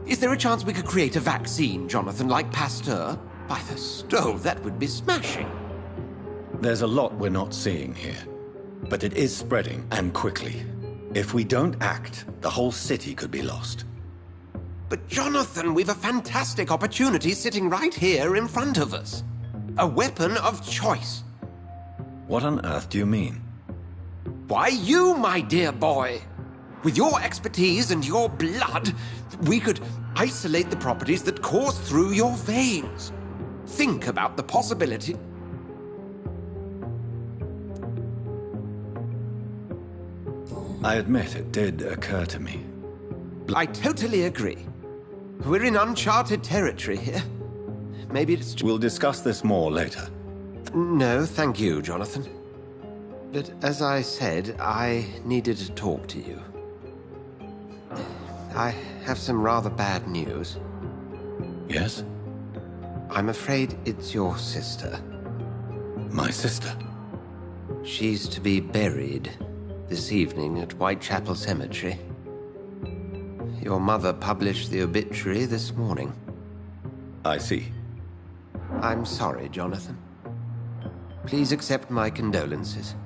Is there a chance we could create a vaccine, Jonathan, like Pasteur? By the stove, that would be smashing. There's a lot we're not seeing here. But it is spreading, and quickly. If we don't act, the whole city could be lost. But Jonathan, we've a fantastic opportunity sitting right here in front of us. A weapon of choice. What on earth do you mean? Why, you, my dear boy. With your expertise and your blood, we could isolate the properties that course through your veins. Think about the possibility. I admit it did occur to me. I totally agree. We're in uncharted territory here. Maybe it's... We'll discuss this more later. No, thank you, Jonathan. But as I said, I needed to talk to you. I have some rather bad news. Yes? I'm afraid it's your sister. My sister? She's to be buried this evening at Whitechapel Cemetery. Your mother published the obituary this morning. I see. I'm sorry, Jonathan. Please accept my condolences.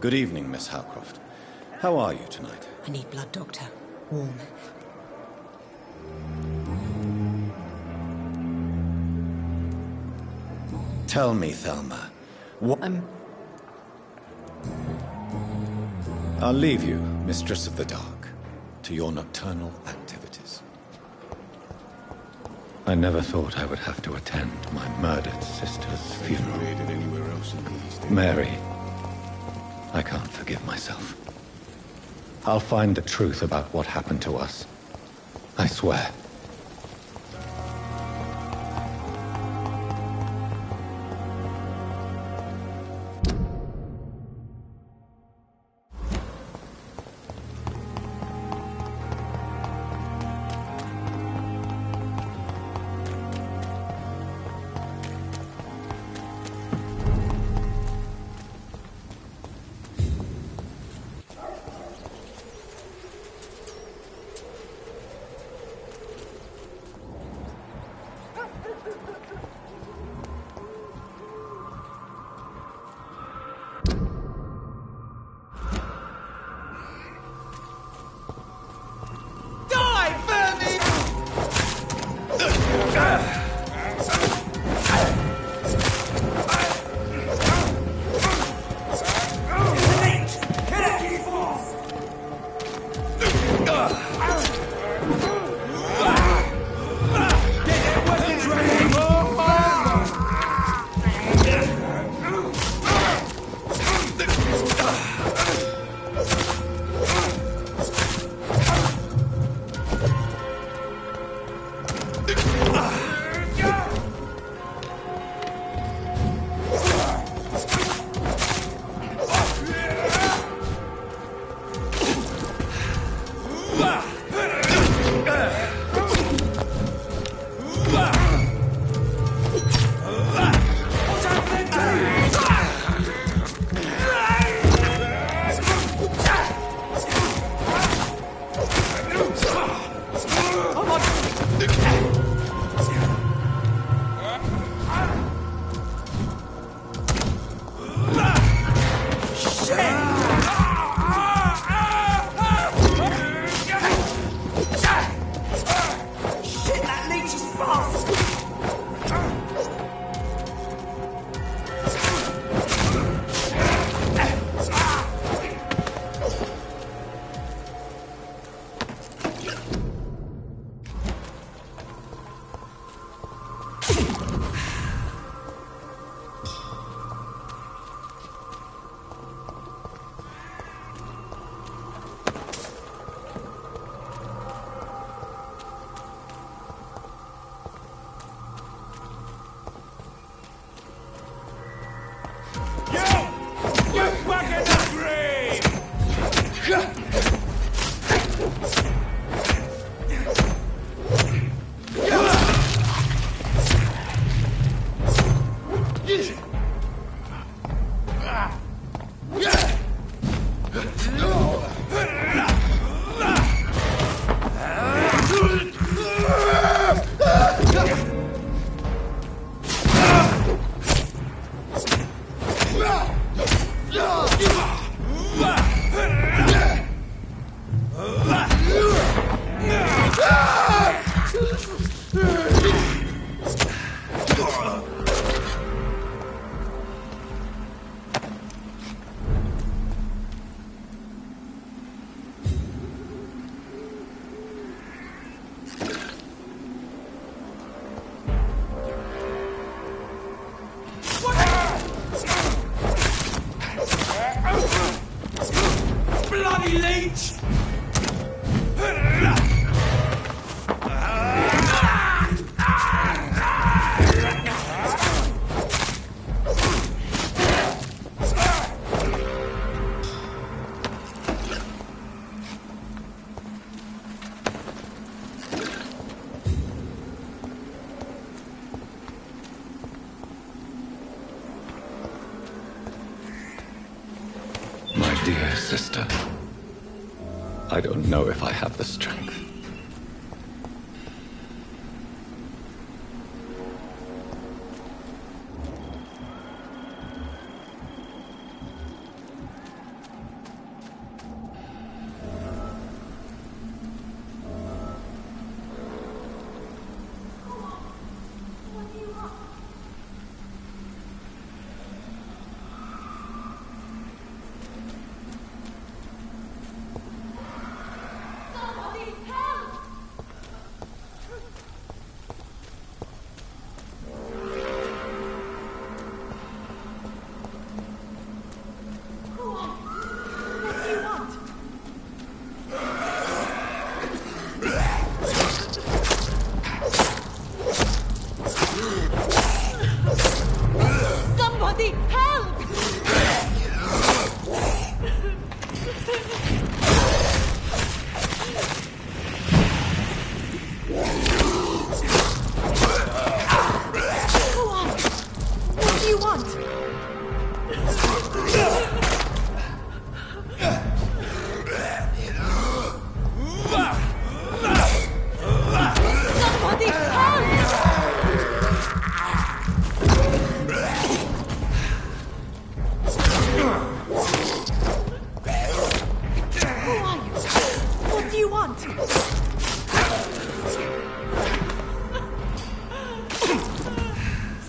Good evening, Miss Howcroft. How are you tonight? I need blood, Doctor. Warm. Tell me, Thelma, what... I'll leave you, Mistress of the Dark, to your nocturnal activities. I never thought I would have to attend my murdered sister's funeral. Mary, I can't forgive myself. I'll find the truth about what happened to us. I swear. sister. I don't know if I have the strength.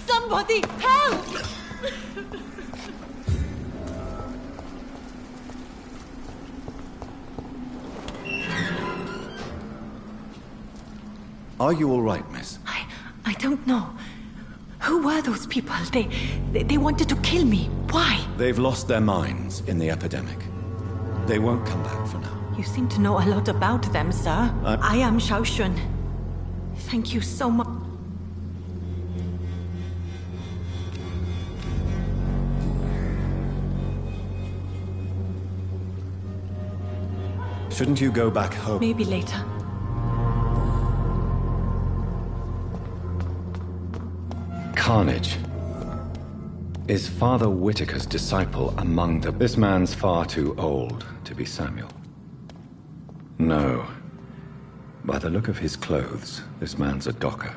Somebody help! Are you all right, miss? I don't know. Who were those people? They wanted to kill me. Why? They've lost their minds in the epidemic. They won't come back for now. You seem to know a lot about them, sir. I am Xiaoxun. Thank you so much. Shouldn't you go back home? Maybe later. Carnage. Is Father Whitaker's disciple among the... This man's far too old to be Samuel. No. By the look of his clothes, this man's a docker.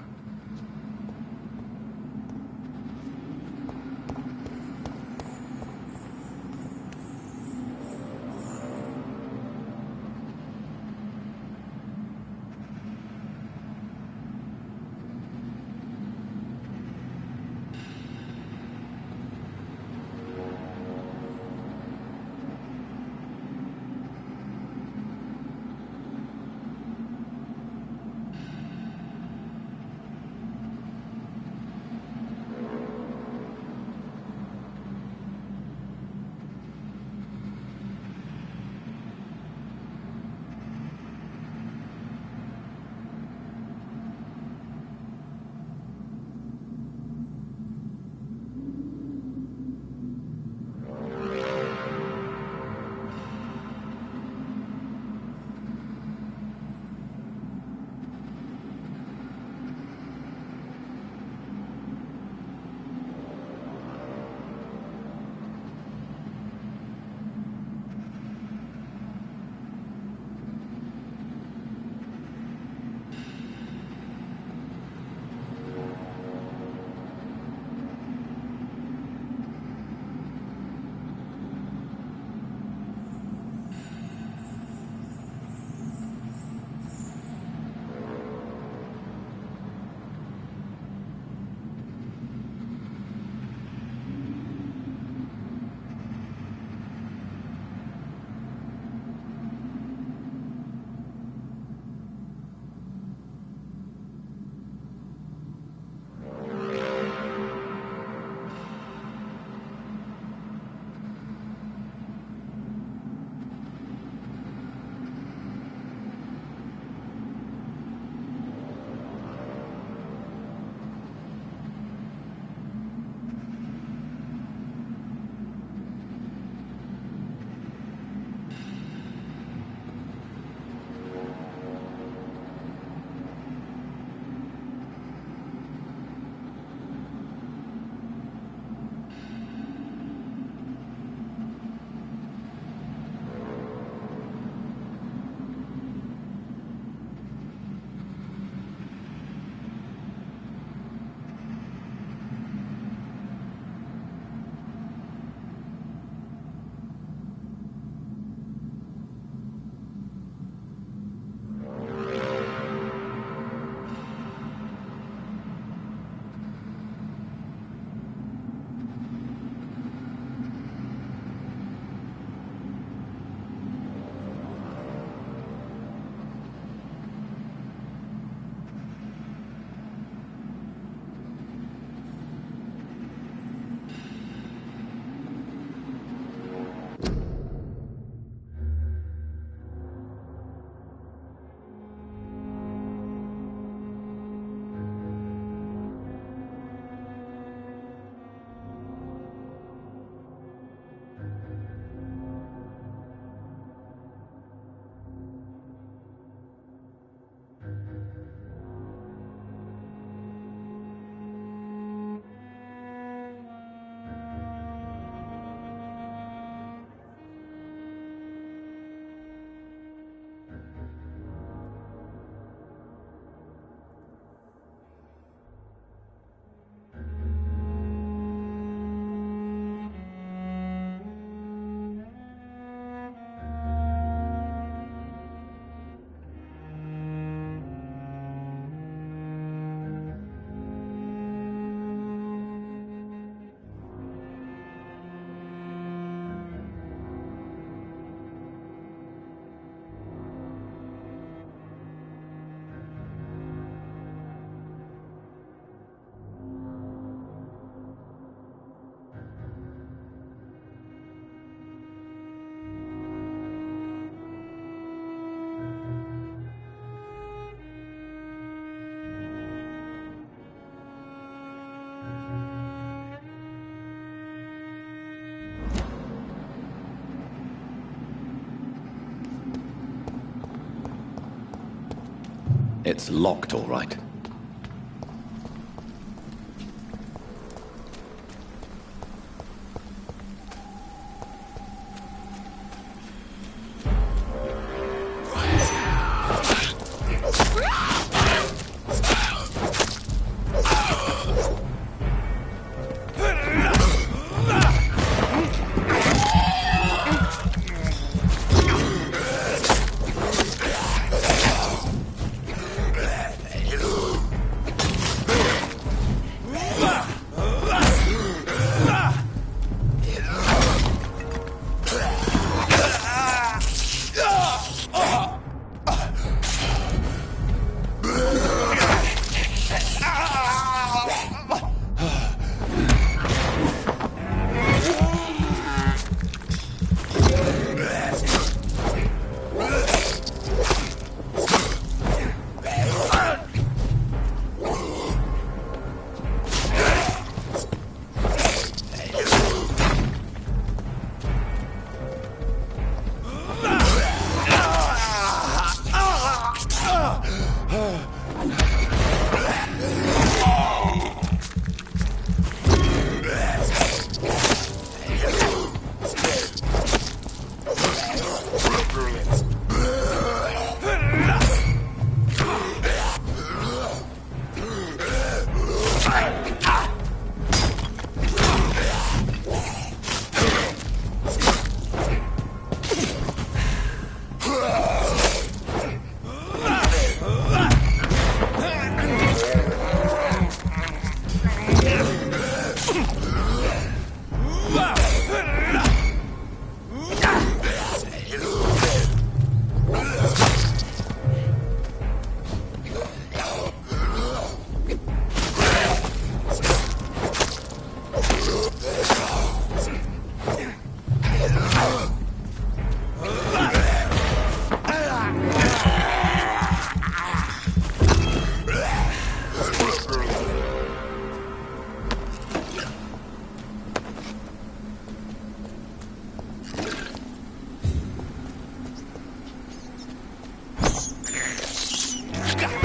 It's locked, all right.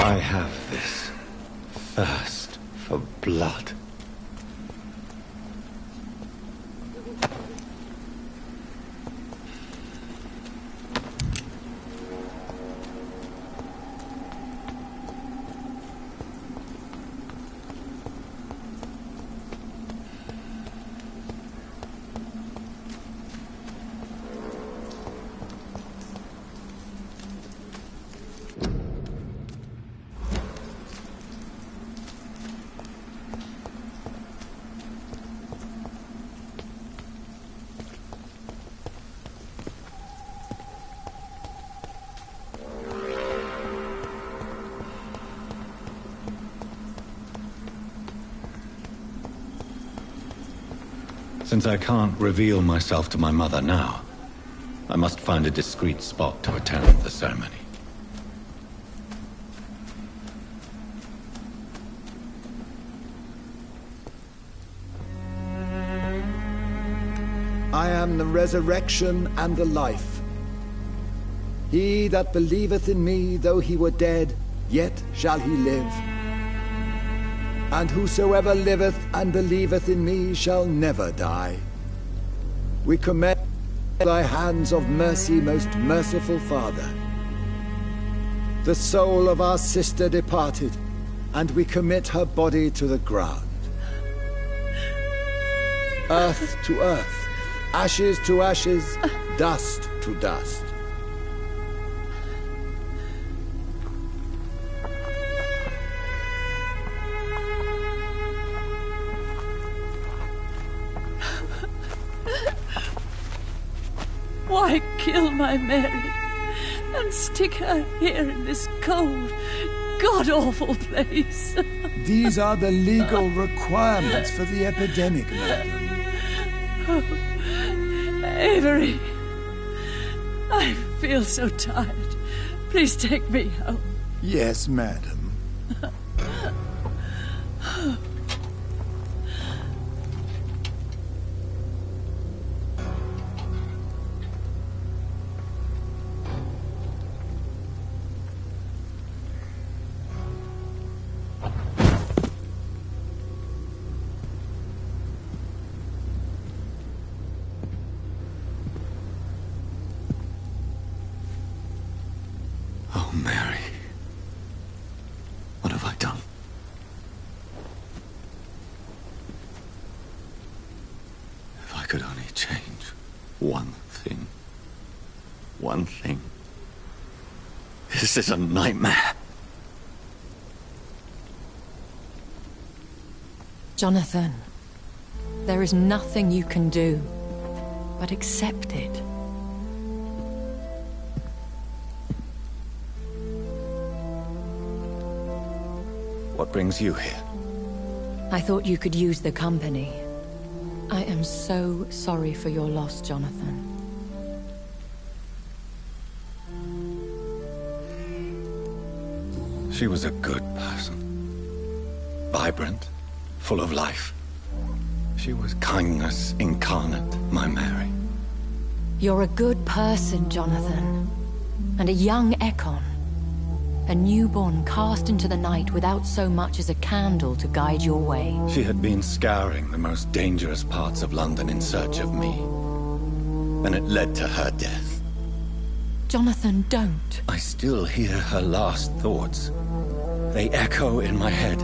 I have this thirst for blood. Since I can't reveal myself to my mother now, I must find a discreet spot to attend the ceremony. I am the resurrection and the life. He that believeth in me, though he were dead, yet shall he live. And whosoever liveth and believeth in me shall never die. We commend thy hands of mercy, most merciful Father. The soul of our sister departed, and we commit her body to the ground. Earth to earth, ashes to ashes, dust to dust. Why kill my Mary and stick her here in this cold, god-awful place? These are the legal requirements for the epidemic, madam. Oh, Avery, I feel so tired. Please take me home. Yes, madam. Oh, Mary. What have I done? If I could only change one thing. One thing. This is a nightmare. Jonathan, there is nothing you can do but accept it. What brings you here? I thought you could use the company. I am so sorry for your loss, Jonathan. She was a good person. Vibrant, full of life. She was kindness incarnate, my Mary. You're a good person, Jonathan. And a young Ekon. A newborn cast into the night without so much as a candle to guide your way. She had been scouring the most dangerous parts of London in search of me. And it led to her death. Jonathan, don't. I still hear her last thoughts. They echo in my head.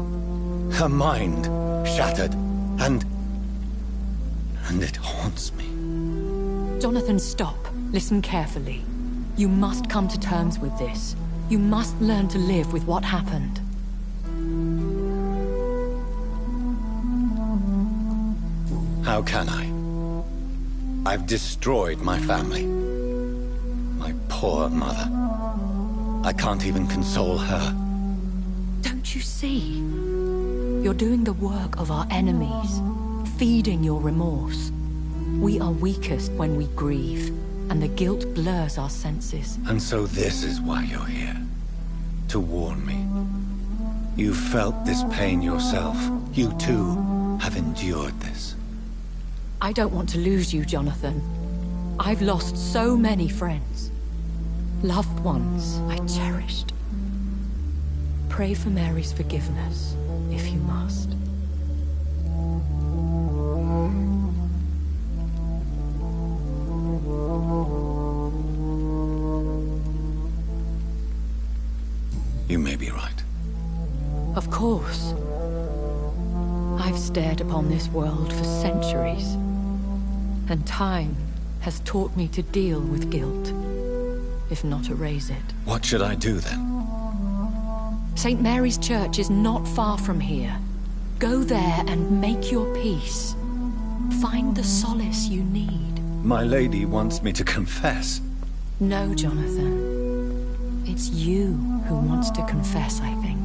Her mind shattered, and it haunts me. Jonathan, stop. Listen carefully. You must come to terms with this. You must learn to live with what happened. How can I? I've destroyed my family. My poor mother. I can't even console her. Don't you see? You're doing the work of our enemies, feeding your remorse. We are weakest when we grieve, and the guilt blurs our senses. And so this is why you're here. To warn me. You've felt this pain yourself. You too have endured this. I don't want to lose you, Jonathan. I've lost so many friends. Loved ones I cherished. Pray for Mary's forgiveness, if you must. You may be right. Of course. I've stared upon this world for centuries, and time has taught me to deal with guilt, if not erase it. What should I do then? St. Mary's Church is not far from here. Go there and make your peace. Find the solace you need. My lady wants me to confess. No, Jonathan. It's you who wants to confess, I think.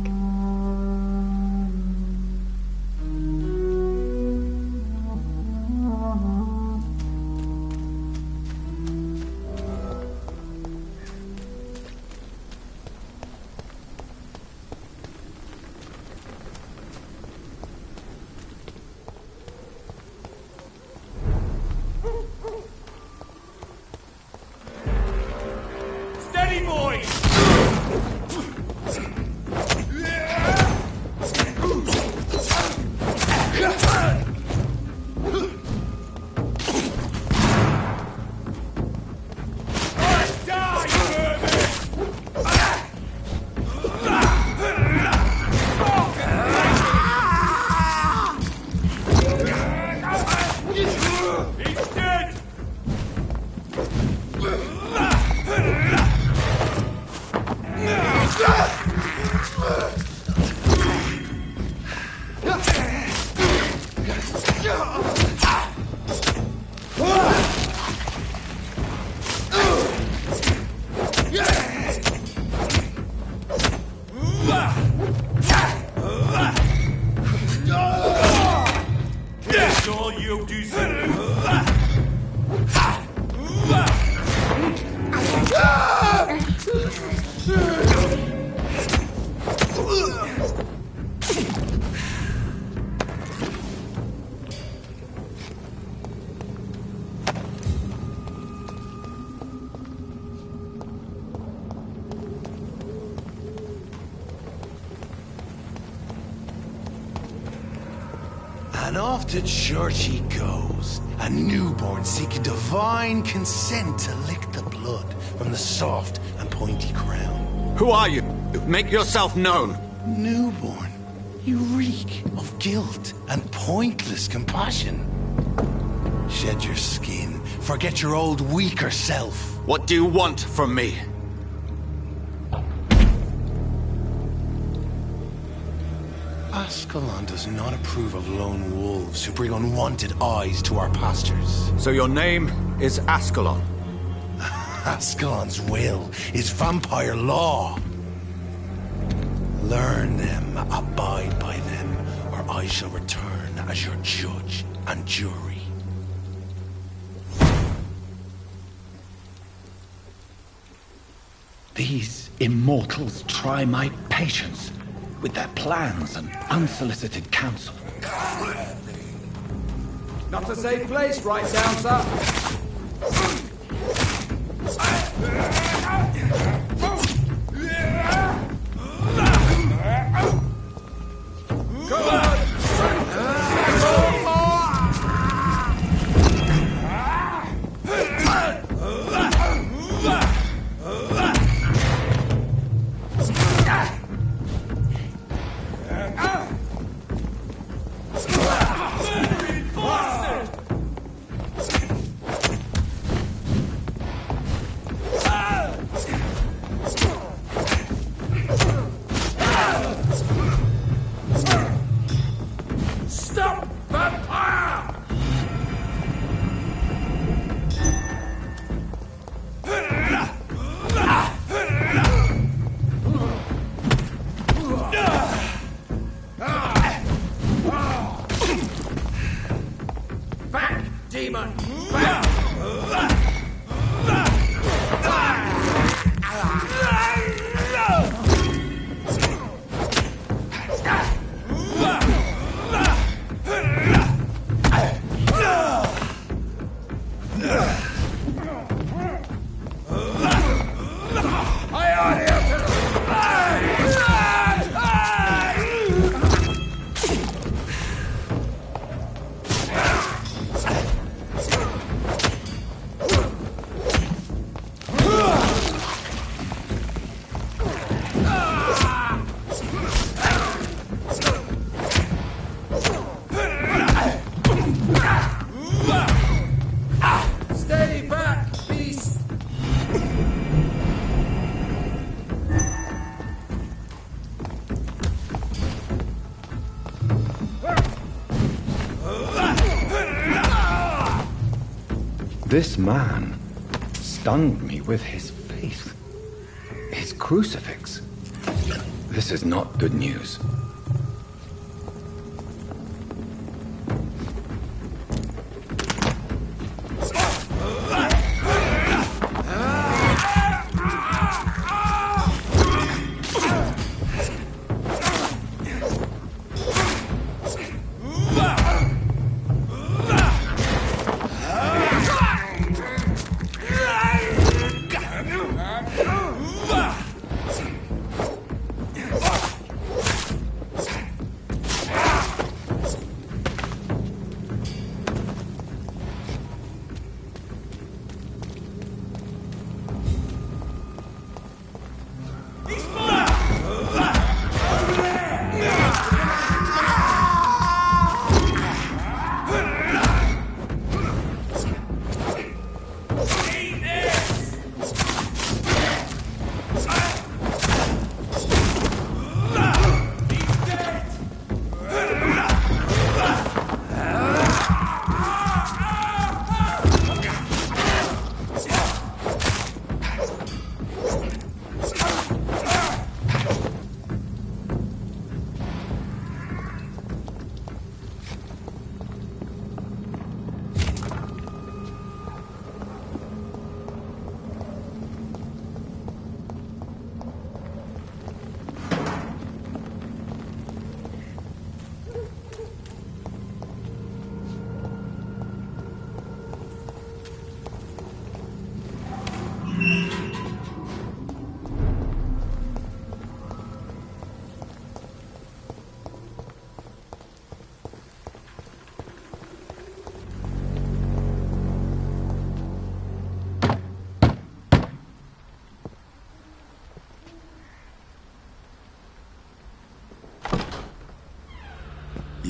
And off to church he goes, a newborn seeking divine consent to lick the blood from the soft and pointy crown. Who are you? Make yourself known. Newborn, you reek of guilt and pointless compassion. Shed your skin. Forget your old, weaker self. What do you want from me? Ascalon does not approve of lone wolves who bring unwanted eyes to our pastures. So your name is Ascalon? Ascalon's will is vampire law. Learn them, abide by them, or I shall return as your judge and jury. These immortals try my patience with their plans and unsolicited counsel. Not a safe place, right down, sir. Come on! Stop, Vampyre! Back, demon! Back! Stay back, beast! This man stunned me with his faith. His crucifix. This is not good news.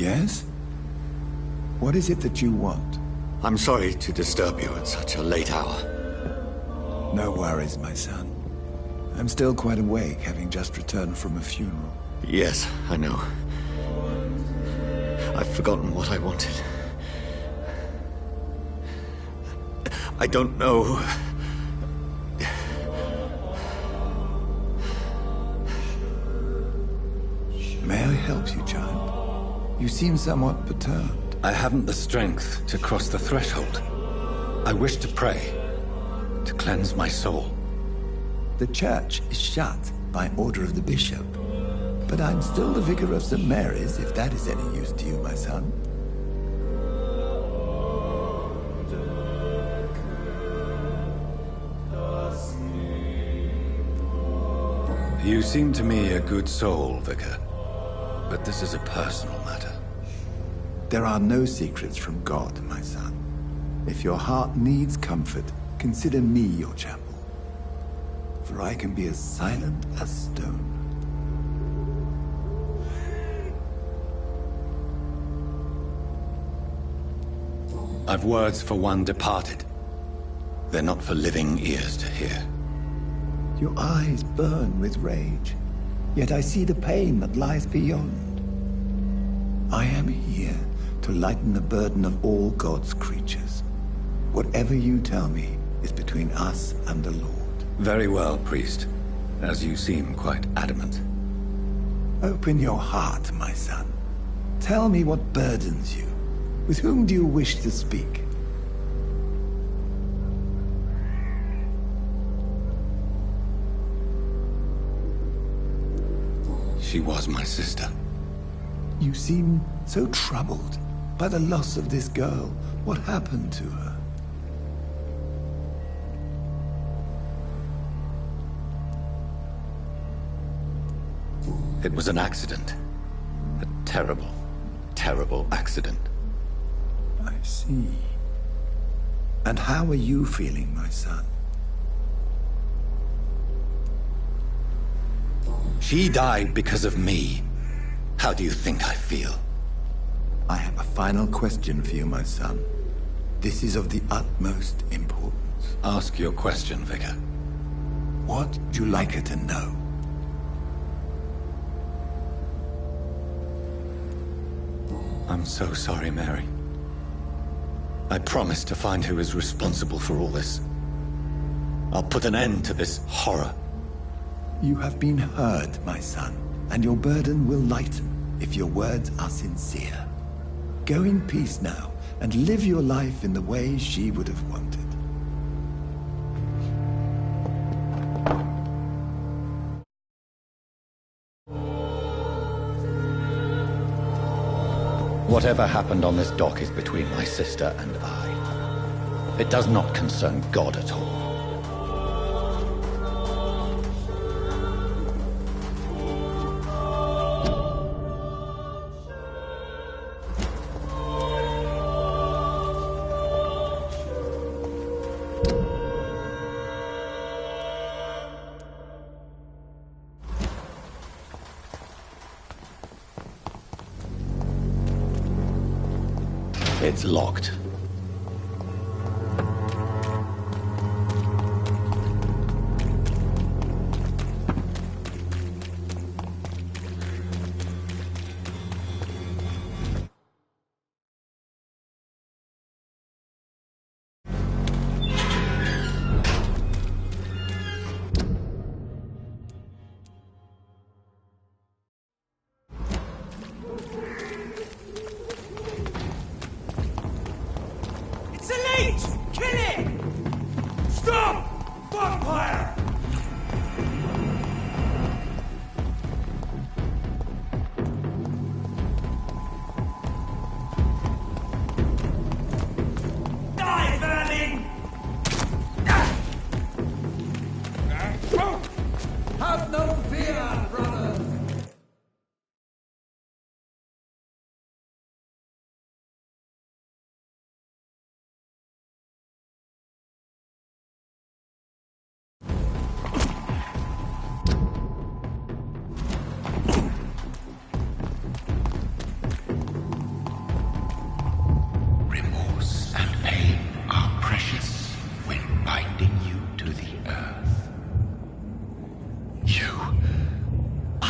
Yes? What is it that you want? I'm sorry to disturb you at such a late hour. No worries, my son. I'm still quite awake, having just returned from a funeral. Yes, I know. I've forgotten what I wanted. I don't know. May I help you, child? You seem somewhat perturbed. I haven't the strength to cross the threshold. I wish to pray, to cleanse my soul. The church is shut by order of the bishop. But I'm still the vicar of St. Mary's, if that is any use to you, my son. You seem to me a good soul, Vicar. But this is a personal matter. There are no secrets from God, my son. If your heart needs comfort, consider me your chapel. For I can be as silent as stone. I've words for one departed. They're not for living ears to hear. Your eyes burn with rage, yet I see the pain that lies beyond. I am here to lighten the burden of all God's creatures. Whatever you tell me is between us and the Lord. Very well, priest, as you seem quite adamant. Open your heart, my son. Tell me what burdens you. With whom do you wish to speak? She was my sister. You seem so troubled by the loss of this girl. What happened to her? It was an accident. A terrible, terrible accident. I see. And how are you feeling, my son? She died because of me. How do you think I feel? I have a final question for you, my son. This is of the utmost importance. Ask your question, Vicar. What would you like her to know? I'm so sorry, Mary. I promise to find who is responsible for all this. I'll put an end to this horror. You have been heard, my son, and your burden will lighten if your words are sincere. Go in peace now, and live your life in the way she would have wanted. Whatever happened on this dock is between my sister and I. It does not concern God at all. It's locked.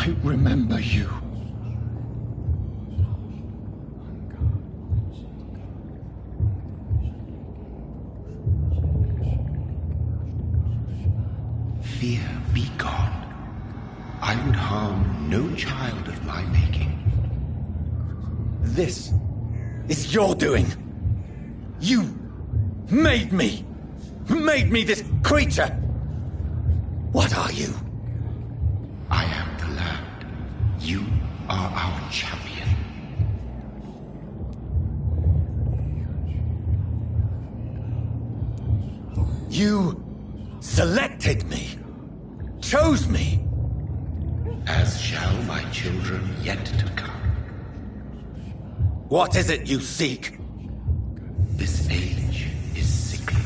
I remember you. Fear be gone. I would harm no child of my making. This is your doing. You made me. Made me this creature. What are you? I am the land. You are our champion. You selected me. Chose me. As shall my children yet to come. What is it you seek? This age is sickly.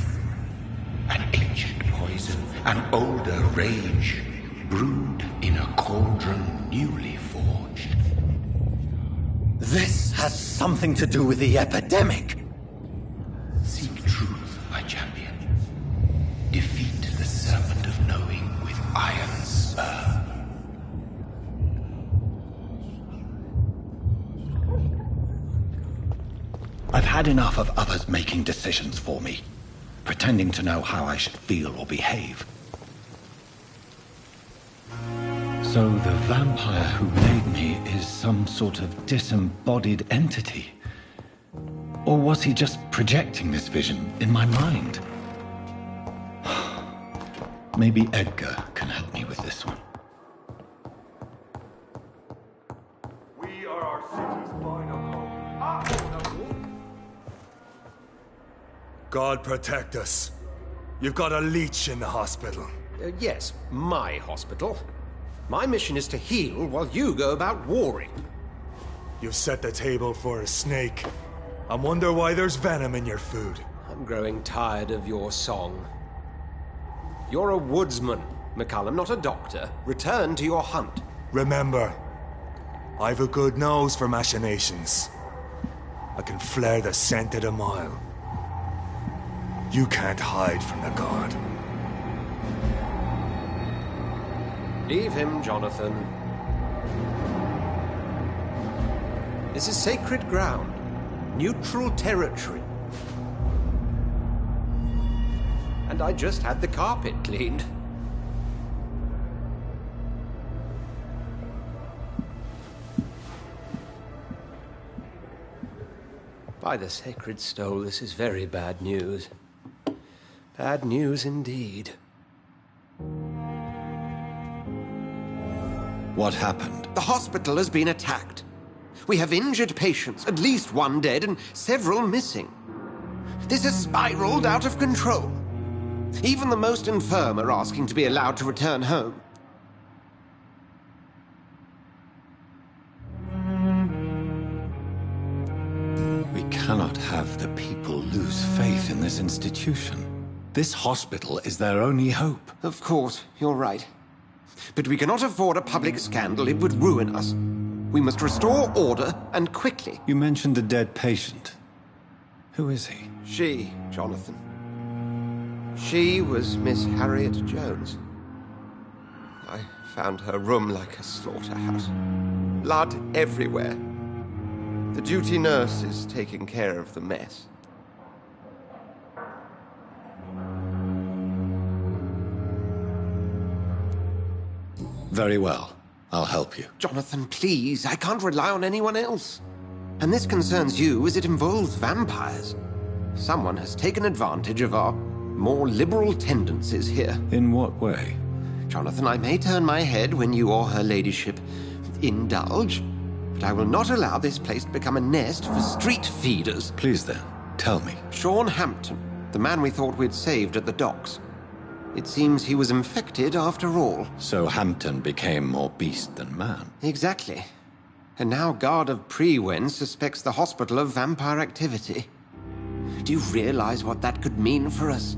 An ancient poison, an older rage, brewed in a cauldron newly forged. This has something to do with the epidemic. Seek truth, my champion. Defeat the serpent of knowing with iron spur. I've had enough of others making decisions for me, pretending to know how I should feel or behave. So the vampire who made me is some sort of disembodied entity? Or was he just projecting this vision in my mind? Maybe Edgar can help me with this one. We are our city's final hope. God protect us. You've got a leech in the hospital. Yes, my hospital. My mission is to heal while you go about warring. You've set the table for a snake. I wonder why there's venom in your food. I'm growing tired of your song. You're a woodsman, McCallum, not a doctor. Return to your hunt. Remember, I've a good nose for machinations. I can flare the scent at a mile. You can't hide from the guard. Leave him, Jonathan. This is sacred ground. Neutral territory. And I just had the carpet cleaned. By the sacred stole, this is very bad news. Bad news indeed. What happened? The hospital has been attacked. We have injured patients, at least one dead and several missing. This has spiraled out of control. Even the most infirm are asking to be allowed to return home. We cannot have the people lose faith in this institution. This hospital is their only hope. Of course, you're right. But we cannot afford a public scandal. It would ruin us. We must restore order, and quickly. You mentioned the dead patient. Who is he? She, Jonathan. She was Miss Harriet Jones. I found her room like a slaughterhouse. Blood everywhere. The duty nurse is taking care of the mess. Very well. I'll help you. Jonathan, please. I can't rely on anyone else. And this concerns you as it involves vampires. Someone has taken advantage of our more liberal tendencies here. In what way? Jonathan, I may turn my head when you or her ladyship indulge, but I will not allow this place to become a nest for street feeders. Please then, tell me. Sean Hampton, the man we thought we'd saved at the docks. It seems he was infected after all. So Hampton became more beast than man. Exactly. And now Guard of Prewen suspects the hospital of vampire activity. Do you realize what that could mean for us?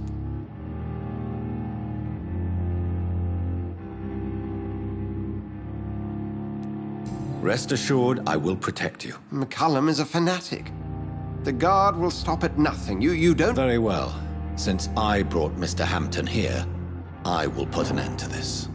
Rest assured, I will protect you. McCallum is a fanatic. The Guard will stop at nothing. You don't... Very well. Since I brought Mr. Hampton here, I will put an end to this.